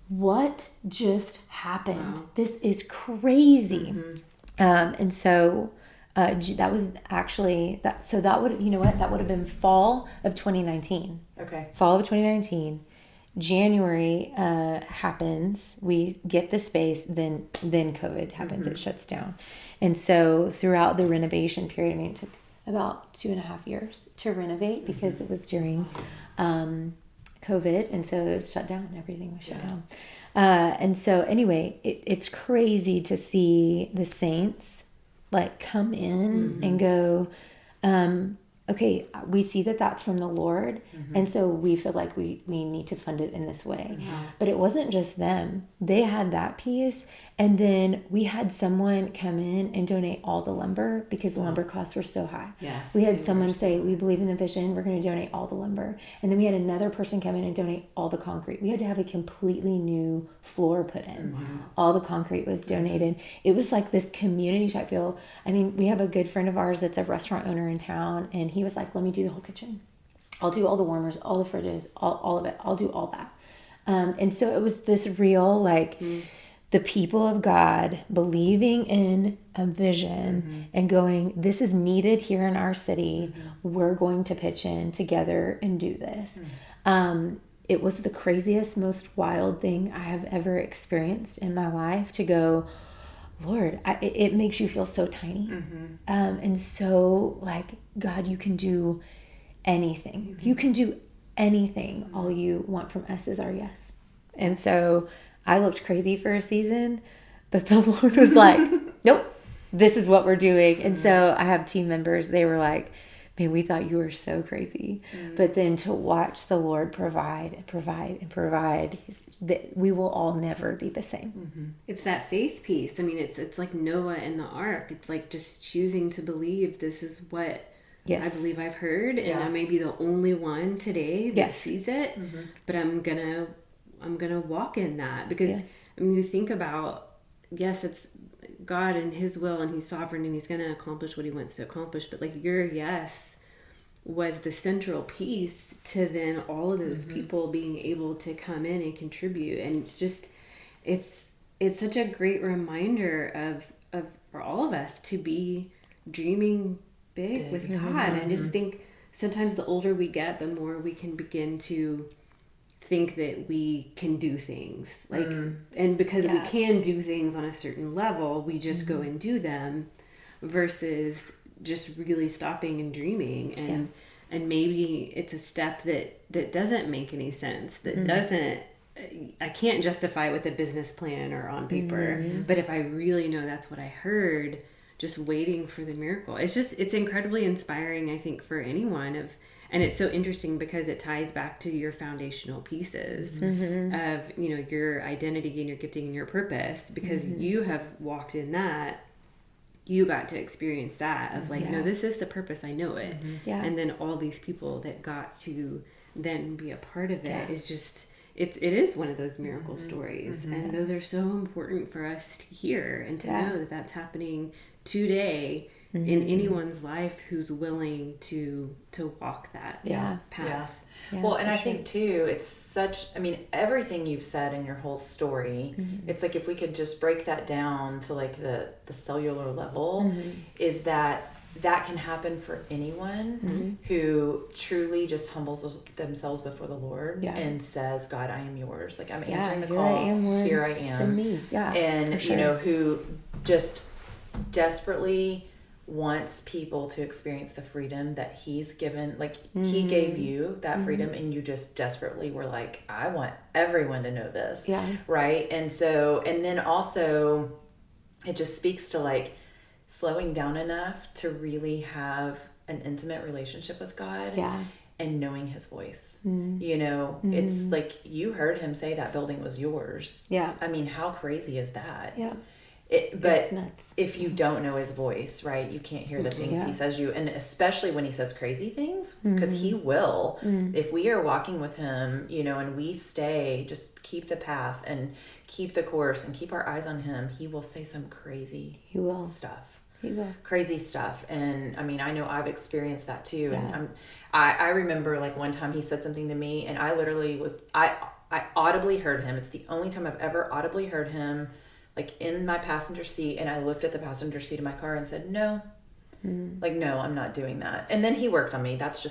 what just happened? Wow. This is crazy. And so that was actually that. So that would, you know what? That would have been fall of 2019. Okay. Fall of 2019. January happens. We get the space. Then COVID happens. It shuts down. And so throughout the renovation period, I mean, it took about 2.5 years to renovate because it was during COVID, and so it was shut down. Everything was shut down. And so anyway, it's crazy to see the saints like come in and go, okay, we see that that's from the Lord. And so we feel like we need to fund it in this way. But it wasn't just them. They had that piece. And then we had someone come in and donate all the lumber because the lumber costs were so high. Yes, We had someone say, we believe in the vision. We're going to donate all the lumber. And then we had another person come in and donate all the concrete. We had to have a completely new floor put in. All the concrete was donated. It was like this community type feel. I mean, we have a good friend of ours that's a restaurant owner in town, and he was like, let me do the whole kitchen. I'll do all the warmers, all the fridges, all of it. I'll do all that. And so it was this real, like, the people of God believing in a vision and going, this is needed here in our city. We're going to pitch in together and do this. It was the craziest, most wild thing I have ever experienced in my life to go, Lord, it makes you feel so tiny. And so like, God, you can do anything. You can do anything. All you want from us is our yes. And so I looked crazy for a season, but the Lord was like, nope, this is what we're doing. And so I have team members, they were like, man, we thought you were so crazy. But then to watch the Lord provide and provide and provide, we will all never be the same. It's that faith piece. I mean, it's like Noah and the ark. It's like just choosing to believe this is what I believe I've heard, and I may be the only one today that sees it, but I'm gonna walk in that because I mean, you think about, yes, it's God and His will, and He's sovereign, and He's gonna accomplish what He wants to accomplish. But like your yes was the central piece to then all of those people being able to come in and contribute, and it's just it's such a great reminder of for all of us to be dreaming big with God. I just think sometimes the older we get, the more we can begin to think that we can do things like and because we can do things on a certain level, we just go and do them versus just really stopping and dreaming and maybe it's a step that doesn't make any sense, that doesn't, I can't justify it with a business plan or on paper, but if I really know that's what I heard, just waiting for the miracle. It's incredibly inspiring, I think, for anyone and it's so interesting because it ties back to your foundational pieces of, you know, your identity and your gifting and your purpose, because you have walked in that, you got to experience that of like, no, this is the purpose. I know it. And then all these people that got to then be a part of it is just, it is one of those miracle stories. And those are so important for us to hear and to know that that's happening today in anyone's life who's willing to walk that path. Yeah, well, and I sure. think too, it's such, I mean, everything you've said in your whole story, it's like if we could just break that down to like the cellular level, is that can happen for anyone who truly just humbles themselves before the Lord and says, God, I am yours. Like, I'm answering the call. Here I am. Send me. Yeah, and, sure. Who just desperately wants people to experience the freedom that he's given. Like, he gave you that freedom, and you just desperately were like, I want everyone to know this. Yeah. Right. And so, and then also it just speaks to like slowing down enough to really have an intimate relationship with God. Yeah. And knowing his voice. It's like you heard him say that building was yours. Yeah. I mean, how crazy is that? Yeah. But if you don't know his voice, right, you can't hear the things he says and especially when he says crazy things, because he will. If we are walking with him, and we just keep the path and keep the course and keep our eyes on him, he will say some crazy stuff. He will. Crazy stuff. And I mean, I know I've experienced that too. Yeah. And I remember like one time he said something to me, and I literally I audibly heard him. It's the only time I've ever audibly heard him, like in my passenger seat, and I looked at the passenger seat of my car and said, no. Like, no, I'm not doing that. And then he worked on me. That's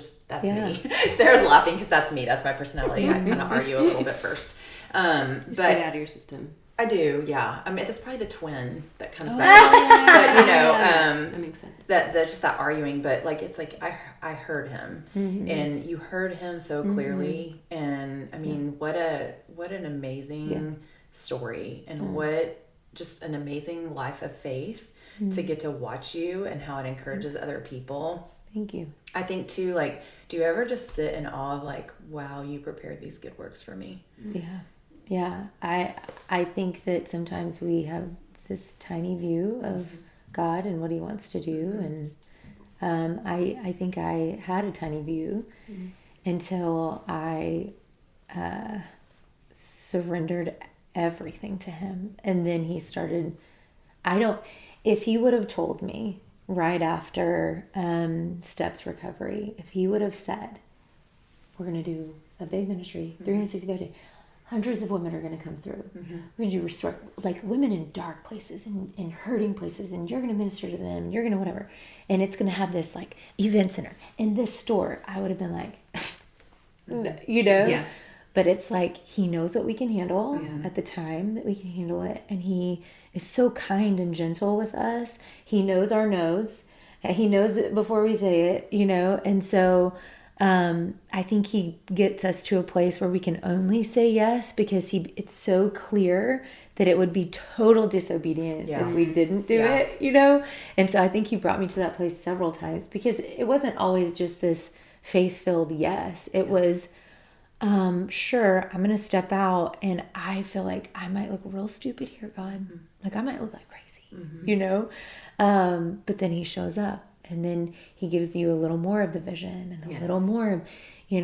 me. Sarah's laughing because that's me. That's my personality. I kind of argue a little bit first. But get out of your system. I do, yeah. I mean, that's probably the twin that comes back. But that makes sense. That's just that arguing. But like, it's like I heard him, and you heard him so clearly. And I mean, what an amazing story, and what just an amazing life of faith to get to watch you and how it encourages other people. Thank you. I think too, like, do you ever just sit in awe of like, wow, you prepared these good works for me? Yeah. Yeah, I think that sometimes we have this tiny view of God and what he wants to do, and I think I had a tiny view until I surrendered everything to him, and then he started. If he would have told me right after Steps Recovery, if he would have said, we're going to do a big ministry, 365 days, hundreds of women are going to come through. We're going to restore, like, women in dark places and hurting places, and you're going to minister to them, you're going to whatever. And it's going to have this, like, event center in this store. I would have been like, Yeah. But it's like, he knows what we can handle at the time that we can handle it. And he is so kind and gentle with us. He knows our no's. He knows it before we say it, And so I think he gets us to a place where we can only say yes, because it's so clear that it would be total disobedience if we didn't do it, And so I think he brought me to that place several times, because it wasn't always just this faith-filled yes. It was, sure, I'm going to step out and I feel like I might look real stupid here, God. Like, I might look like crazy, But then he shows up. And then he gives you a little more of the vision and a little more, he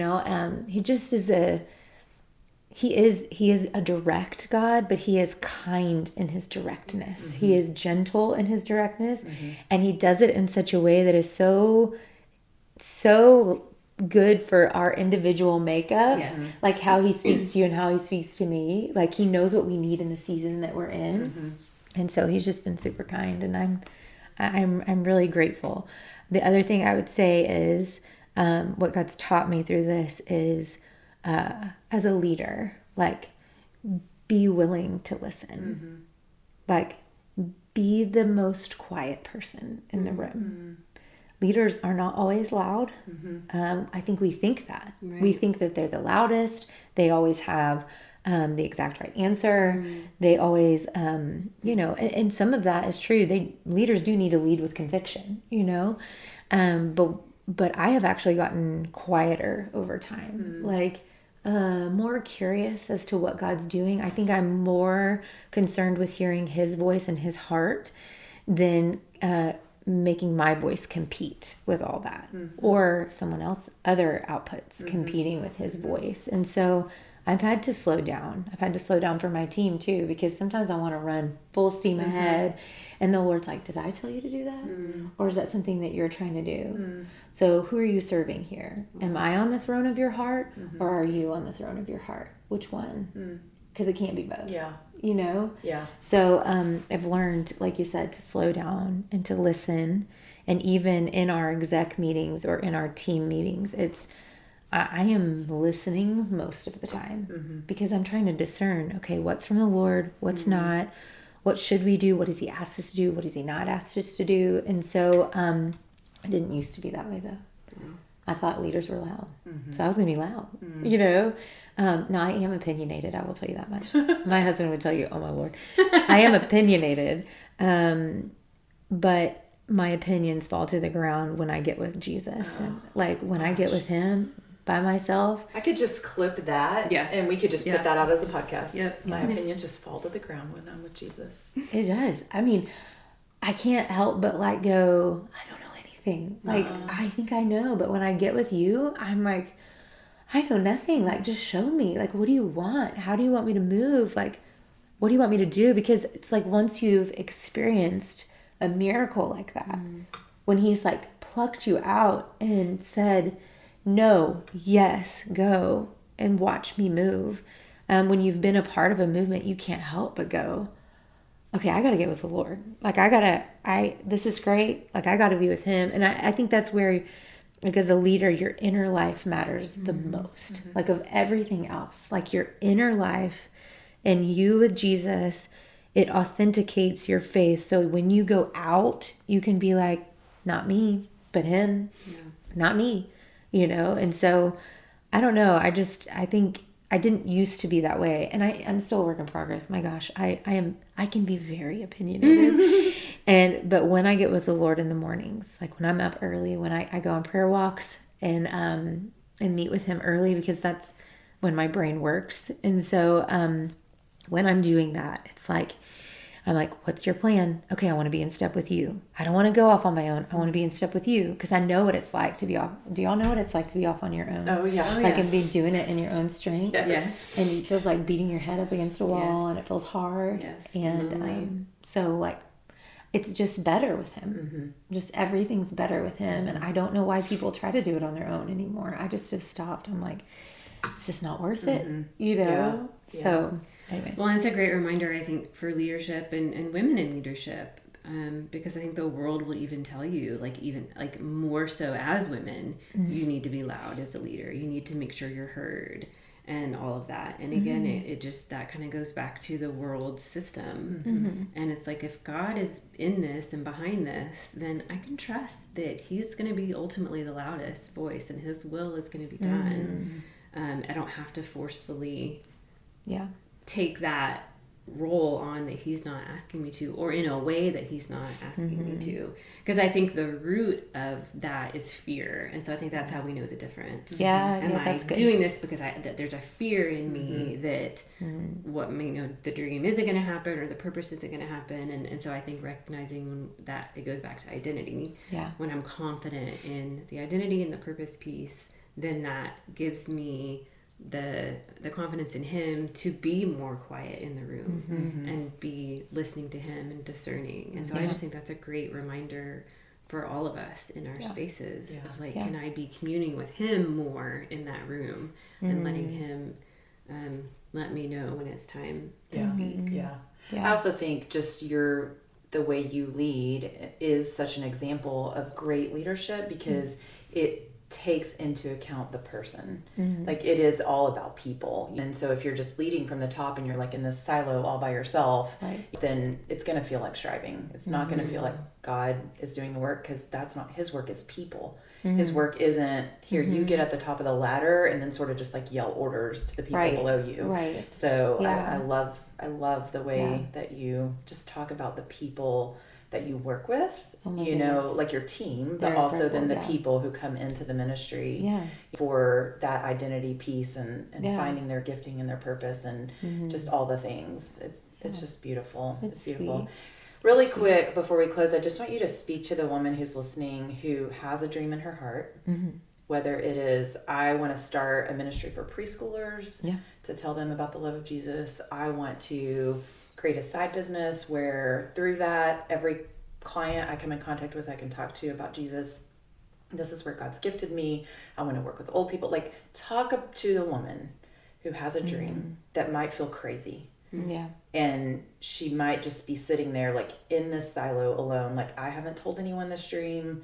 just is he is a direct God, but he is kind in his directness. He is gentle in his directness, and he does it in such a way that is so good for our individual makeups, like how he speaks to you and how he speaks to me. Like, he knows what we need in the season that we're in. And so he's just been super kind, and I'm really grateful. The other thing I would say is, what God's taught me through this is, as a leader, like, be willing to listen. Like, be the most quiet person in the room. Leaders are not always loud. I think we think that. Right. We think that they're the loudest. They always have the exact right answer. They always, and some of that is true. Leaders do need to lead with conviction, but I have actually gotten quieter over time, like more curious as to what God's doing. I think I'm more concerned with hearing his voice and his heart than making my voice compete with all that, or someone else, other outputs competing with his voice. And so I've had to slow down. I've had to slow down for my team too, because sometimes I want to run full steam ahead. And the Lord's like, did I tell you to do that? Or is that something that you're trying to do? So who are you serving here? Am I on the throne of your heart, or are you on the throne of your heart? Which one? Because it can't be both. Yeah. You know? Yeah. So I've learned, like you said, to slow down and to listen. And even in our exec meetings or in our team meetings, I am listening most of the time because I'm trying to discern, okay, what's from the Lord, what's not, what should we do, what has he asked us to do, what has he not asked us to do. And so I didn't used to be that way though. I thought leaders were loud. So I was going to be loud, you know. Now I am opinionated, I will tell you that much. My husband would tell you, oh my Lord, I am opinionated. But my opinions fall to the ground when I get with Jesus. And like when I get with him by myself. I could just clip that and we could just put that out as a podcast. Yep. My opinions just fall to the ground when I'm with Jesus. It does. I mean, I can't help but like go, I don't know anything. Like, I think I know. But when I get with you, I'm like, I know nothing. Like, just show me. Like, what do you want? How do you want me to move? Like, what do you want me to do? Because it's like once you've experienced a miracle like that, when he's like plucked you out and said, no, yes, go and watch me move. When you've been a part of a movement, you can't help but go, okay, I got to get with the Lord. Like this is great. Like I got to be with him. And I think that's where, like as a leader, your inner life matters the most, like of everything else, like your inner life and you with Jesus, it authenticates your faith. So when you go out, you can be like, not me, but him, not me, you know? And so I don't know. I think I didn't used to be that way. And I'm still a work in progress. My gosh, I can be very opinionated. But when I get with the Lord in the mornings, like when I'm up early, when I go on prayer walks and meet with him early, because that's when my brain works. And so, when I'm doing that, it's like, I'm like, what's your plan? Okay, I want to be in step with you. I don't want to go off on my own. I want to be in step with you because I know what it's like to be off. Do y'all know what it's like to be off on your own? Oh, yeah. Like, and be doing it in your own strength. Yes. And it feels like beating your head up against a wall and it feels hard. Yes. And so, like, it's just better with him. Just everything's better with him. And I don't know why people try to do it on their own anymore. I just have stopped. I'm like, it's just not worth it, you know? Yeah. So... Anyway. Well, it's a great reminder, I think, for leadership and women in leadership, because I think the world will even tell you, even more so as women, you need to be loud as a leader. You need to make sure you're heard and all of that. And again, it just, that kind of goes back to the world system. And it's like, if God is in this and behind this, then I can trust that he's going to be ultimately the loudest voice and his will is going to be done. I don't have to forcefully take that role on that he's not asking me to, or in a way that he's not asking me to, because I think the root of that is fear. And so I think that's how we know the difference. Am I doing this because that there's a fear in me that the dream isn't going to happen or the purpose isn't going to happen. And so I think recognizing that it goes back to identity. When I'm confident in the identity and the purpose piece, then that gives me the confidence in him to be more quiet in the room and be listening to him and discerning. And so I just think that's a great reminder for all of us in our spaces of can I be communing with him more in that room and letting him let me know when it's time to speak. I also think just the way you lead is such an example of great leadership because it takes into account the person. Like it is all about people. And so if you're just leading from the top and you're like in this silo all by yourself, then it's going to feel like striving. It's not going to feel like God is doing the work, because that's not his work. Is people. His work isn't here you get at the top of the ladder and then sort of just like yell orders to the people below you. So I love the way that you just talk about the people that you work with, like your team, but also then the people who come into the ministry for that identity piece and finding their gifting and their purpose and just all the things. It's just beautiful. It's beautiful. Sweet. Really quick, before we close, I just want you to speak to the woman who's listening who has a dream in her heart, whether it is, I want to start a ministry for preschoolers, to tell them about the love of Jesus. I want to create a side business where through that, every client I come in contact with, I can talk to about Jesus. This is where God's gifted me. I want to work with old people. Like, talk up to the woman who has a dream that might feel crazy. Yeah. And she might just be sitting there like in this silo alone. Like, I haven't told anyone this dream.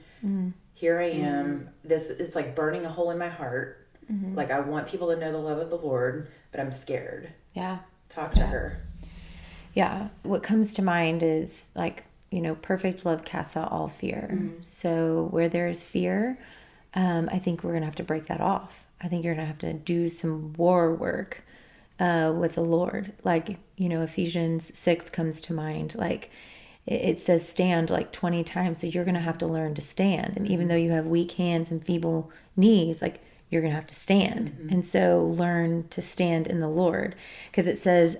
Here I am. It's like burning a hole in my heart. Like, I want people to know the love of the Lord, but I'm scared. Yeah. Talk to her. Yeah. What comes to mind is like, perfect love casts out all fear. So where there's fear, I think we're going to have to break that off. I think you're going to have to do some war work with the Lord. Like, Ephesians 6 comes to mind. Like, it says stand like 20 times. So you're going to have to learn to stand. And even though you have weak hands and feeble knees, like, you're going to have to stand. And so learn to stand in the Lord. Because it says,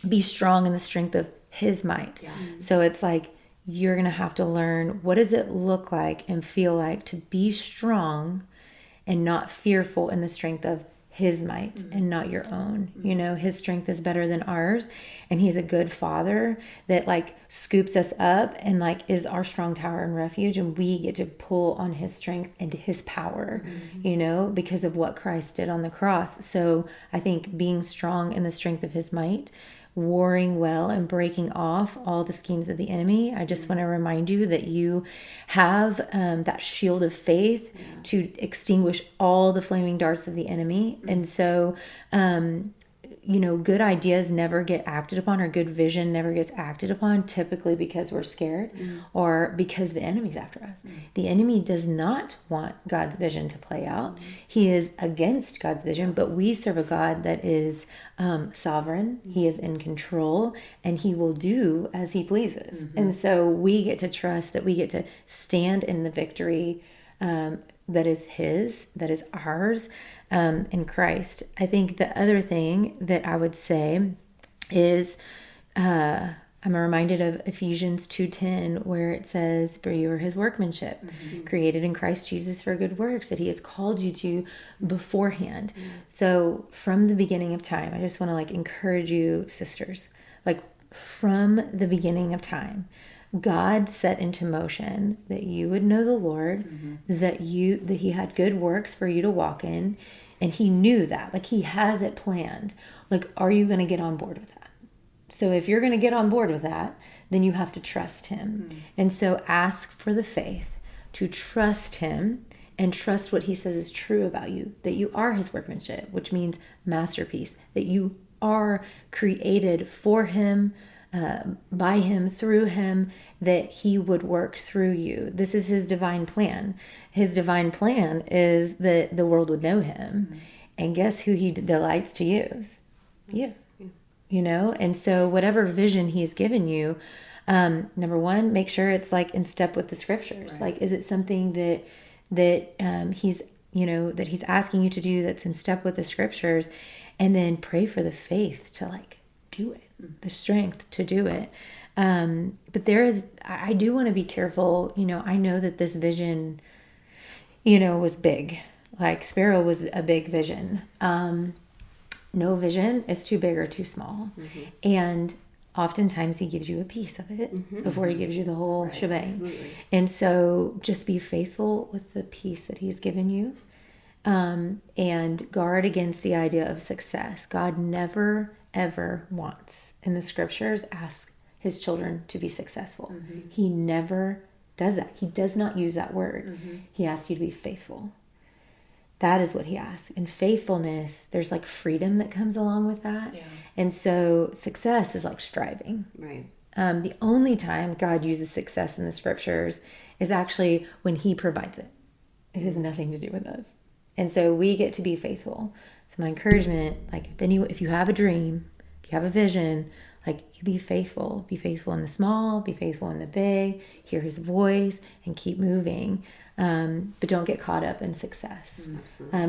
be strong in the strength of his might. Yeah. So it's like, you're going to have to learn, what does it look like and feel like to be strong and not fearful in the strength of his might and not your own. His strength is better than ours, and he's a good father that like scoops us up and like is our strong tower and refuge, and we get to pull on his strength and his power, because of what Christ did on the cross. So I think being strong in the strength of his might, warring well and breaking off all the schemes of the enemy. I just want to remind you that you have that shield of faith to extinguish all the flaming darts of the enemy. And so, good ideas never get acted upon, or good vision never gets acted upon, typically because we're scared or because the enemy's after us. The enemy does not want God's vision to play out. He is against God's vision, but we serve a God that is sovereign. He is in control, and he will do as he pleases. And so we get to trust that we get to stand in the victory that is his, that is ours, in Christ. I think the other thing that I would say is, I'm reminded of Ephesians 2:10, where it says, for you are his workmanship, created in Christ Jesus for good works that he has called you to beforehand. So from the beginning of time, I just want to like encourage you, sisters, like from the beginning of time, God set into motion that you would know the Lord, that he had good works for you to walk in, and he knew that. Like, he has it planned. Like, are you going to get on board with that? So if you're going to get on board with that, then you have to trust him. And so ask for the faith to trust him and trust what he says is true about you, that you are his workmanship, which means masterpiece, that you are created for him, by him, through him, that he would work through you. This is his divine plan. His divine plan is that the world would know him. And guess who he delights to use? You. And so whatever vision he's given you, number one, make sure it's like in step with the scriptures. Right. Like, is it something that he's that he's asking you to do that's in step with the scriptures? And then pray for the faith to like do it, the strength to do it. But I do want to be careful. I know that this vision, was big. Like, Sparrow was a big vision. No vision is too big or too small. And oftentimes he gives you a piece of it before he gives you the whole shebang. Absolutely. And so just be faithful with the piece that he's given you, and guard against the idea of success. God never, ever wants, in the scriptures, ask his children to be successful. He never does that. He does not use that word. He asks you to be faithful. That is what he asks. And faithfulness, there's like freedom that comes along with that. Yeah. And so success is like striving. Right. The only time God uses success in the scriptures is actually when he provides it. It has nothing to do with us. And so we get to be faithful. So my encouragement, like, if you have a dream, if you have a vision, like, you be faithful. Be faithful in the small, be faithful in the big, hear his voice, and keep moving. But don't get caught up in success.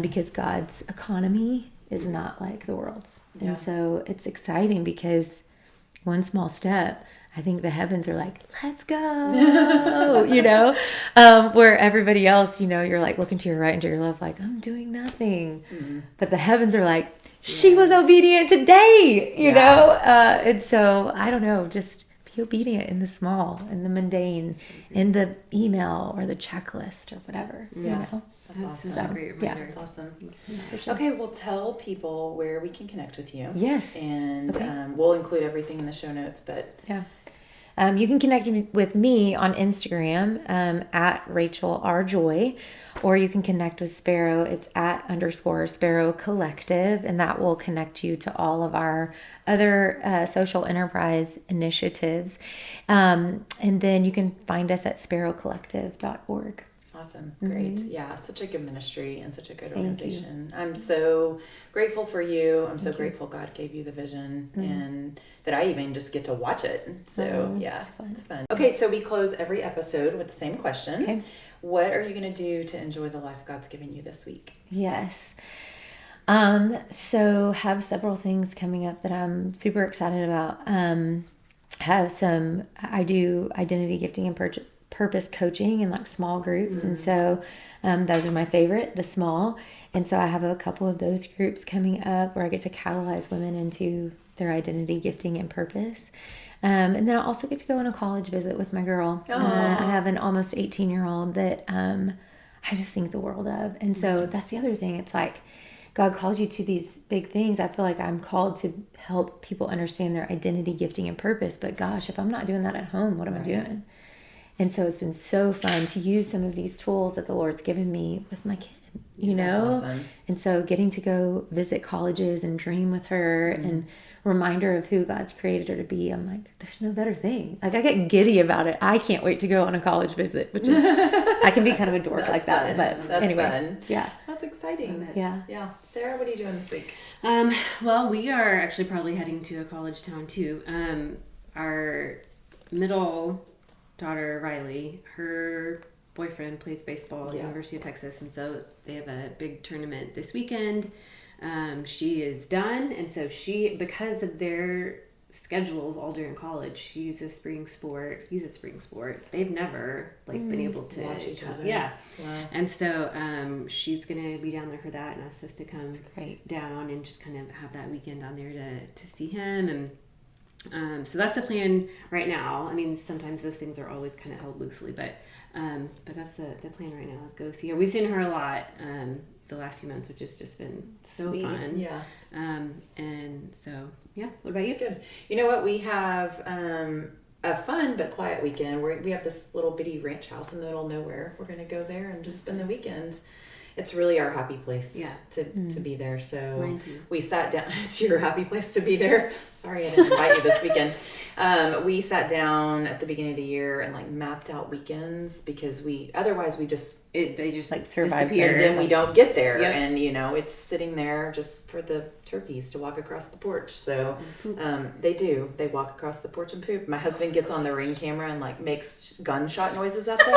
Because God's economy is not like the world's. Yeah. And so it's exciting because one small step, I think the heavens are like, let's go, where everybody else, you're like looking to your right and to your left, like, I'm doing nothing. But the heavens are like, she was obedient today, you know? And so, I don't know, just be obedient in the small, in the mundane, in the email or the checklist or whatever, you know? That's awesome. Such a great reminder. That's awesome. For sure. Okay, well, tell people where we can connect with you. Yes. And we'll include everything in the show notes, but... Yeah. You can connect with me on Instagram at Rachel R. Joy, or you can connect with Sparrow. It's at _Sparrow Collective, and that will connect you to all of our other social enterprise initiatives. And then you can find us at sparrowcollective.org. Awesome. Great. Yeah. Such a good ministry and such a good organization. I'm so grateful for you. I'm so grateful God gave you the vision and that I even just get to watch it. So it's fun. Okay. So we close every episode with the same question. Okay. What are you going to do to enjoy the life God's given you this week? Yes. So have several things coming up that I'm super excited about. I do identity gifting and purpose coaching in like small groups. And so those are my favorite, the small. And so I have a couple of those groups coming up where I get to catalyze women into their identity gifting and purpose. And then I also get to go on a college visit with my girl. I have an almost 18-year-old that I just think the world of. And so that's the other thing. It's like God calls you to these big things. I feel like I'm called to help people understand their identity gifting and purpose. But gosh, if I'm not doing that at home, what am I doing? And so it's been so fun to use some of these tools that the Lord's given me with my kid, you know? That's awesome. And so getting to go visit colleges and dream with her and remind her of who God's created her to be. I'm like, there's no better thing. Like I get giddy about it. I can't wait to go on a college visit, which is, I can be kind of a dork like that. But that's anyway, fun. Yeah. That's exciting. Yeah. Yeah. Sarah, what are you doing this week? Well, we are actually probably heading to a college town too. Our middle daughter Riley, her boyfriend plays baseball at the University of Texas, and so they have a big tournament this weekend. She is done, and so because of their schedules all during college, she's a spring sport, he's a spring sport. They've never been able to watch each other. Yeah. Wow. And so she's gonna be down there for that and asked us to come down and just kind of have that weekend on there to see him. And so that's the plan right now. I mean, sometimes those things are always kind of held loosely, but that's the plan right now is go see her. We've seen her a lot the last few months, which has just been so fun. Yeah. And so, yeah. What about you? Good. You know what? We have a fun but quiet weekend. We have this little bitty ranch house in the middle of nowhere. We're going to go there and just spend the weekends. It's really our happy place to be there. So Mine too. We sat down. It's your happy place to be there. Sorry I didn't invite you this weekend. We sat down at the beginning of the year and mapped out weekends because they just survive disappear. And then we don't get there. Yep. And it's sitting there just for the turkeys to walk across the porch. So they walk across the porch and poop. My husband gets on the Ring camera and makes gunshot noises at them.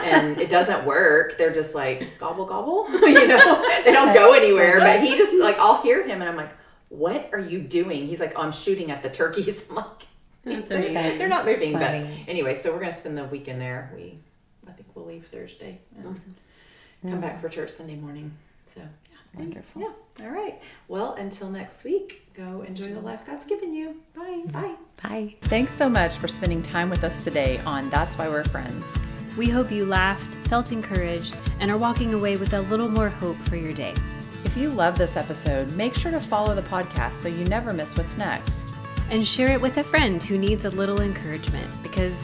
And it doesn't work. They're just like gobble gobble. They don't go anywhere. But he just I'll hear him and I'm like, what are you doing? He's like, oh, I'm shooting at the turkeys. I'm like, they're not moving. Funny. But anyway, so we're going to spend the weekend there. I think we'll leave Thursday and come back for church Sunday morning. So Wonderful. Yeah. All right. Well, until next week, go enjoy the life God's given you. Bye. Bye. Bye. Thanks so much for spending time with us today on That's Why We're Friends. We hope you laughed, felt encouraged, and are walking away with a little more hope for your day. If you love this episode, make sure to follow the podcast so you never miss what's next. And share it with a friend who needs a little encouragement, because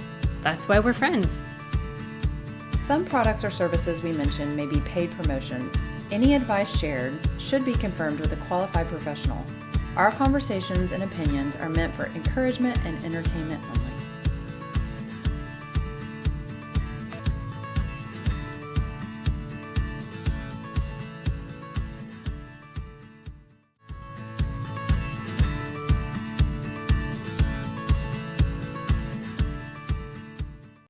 that's why we're friends. Some products or services we mention may be paid promotions. Any advice shared should be confirmed with a qualified professional. Our conversations and opinions are meant for encouragement and entertainment only.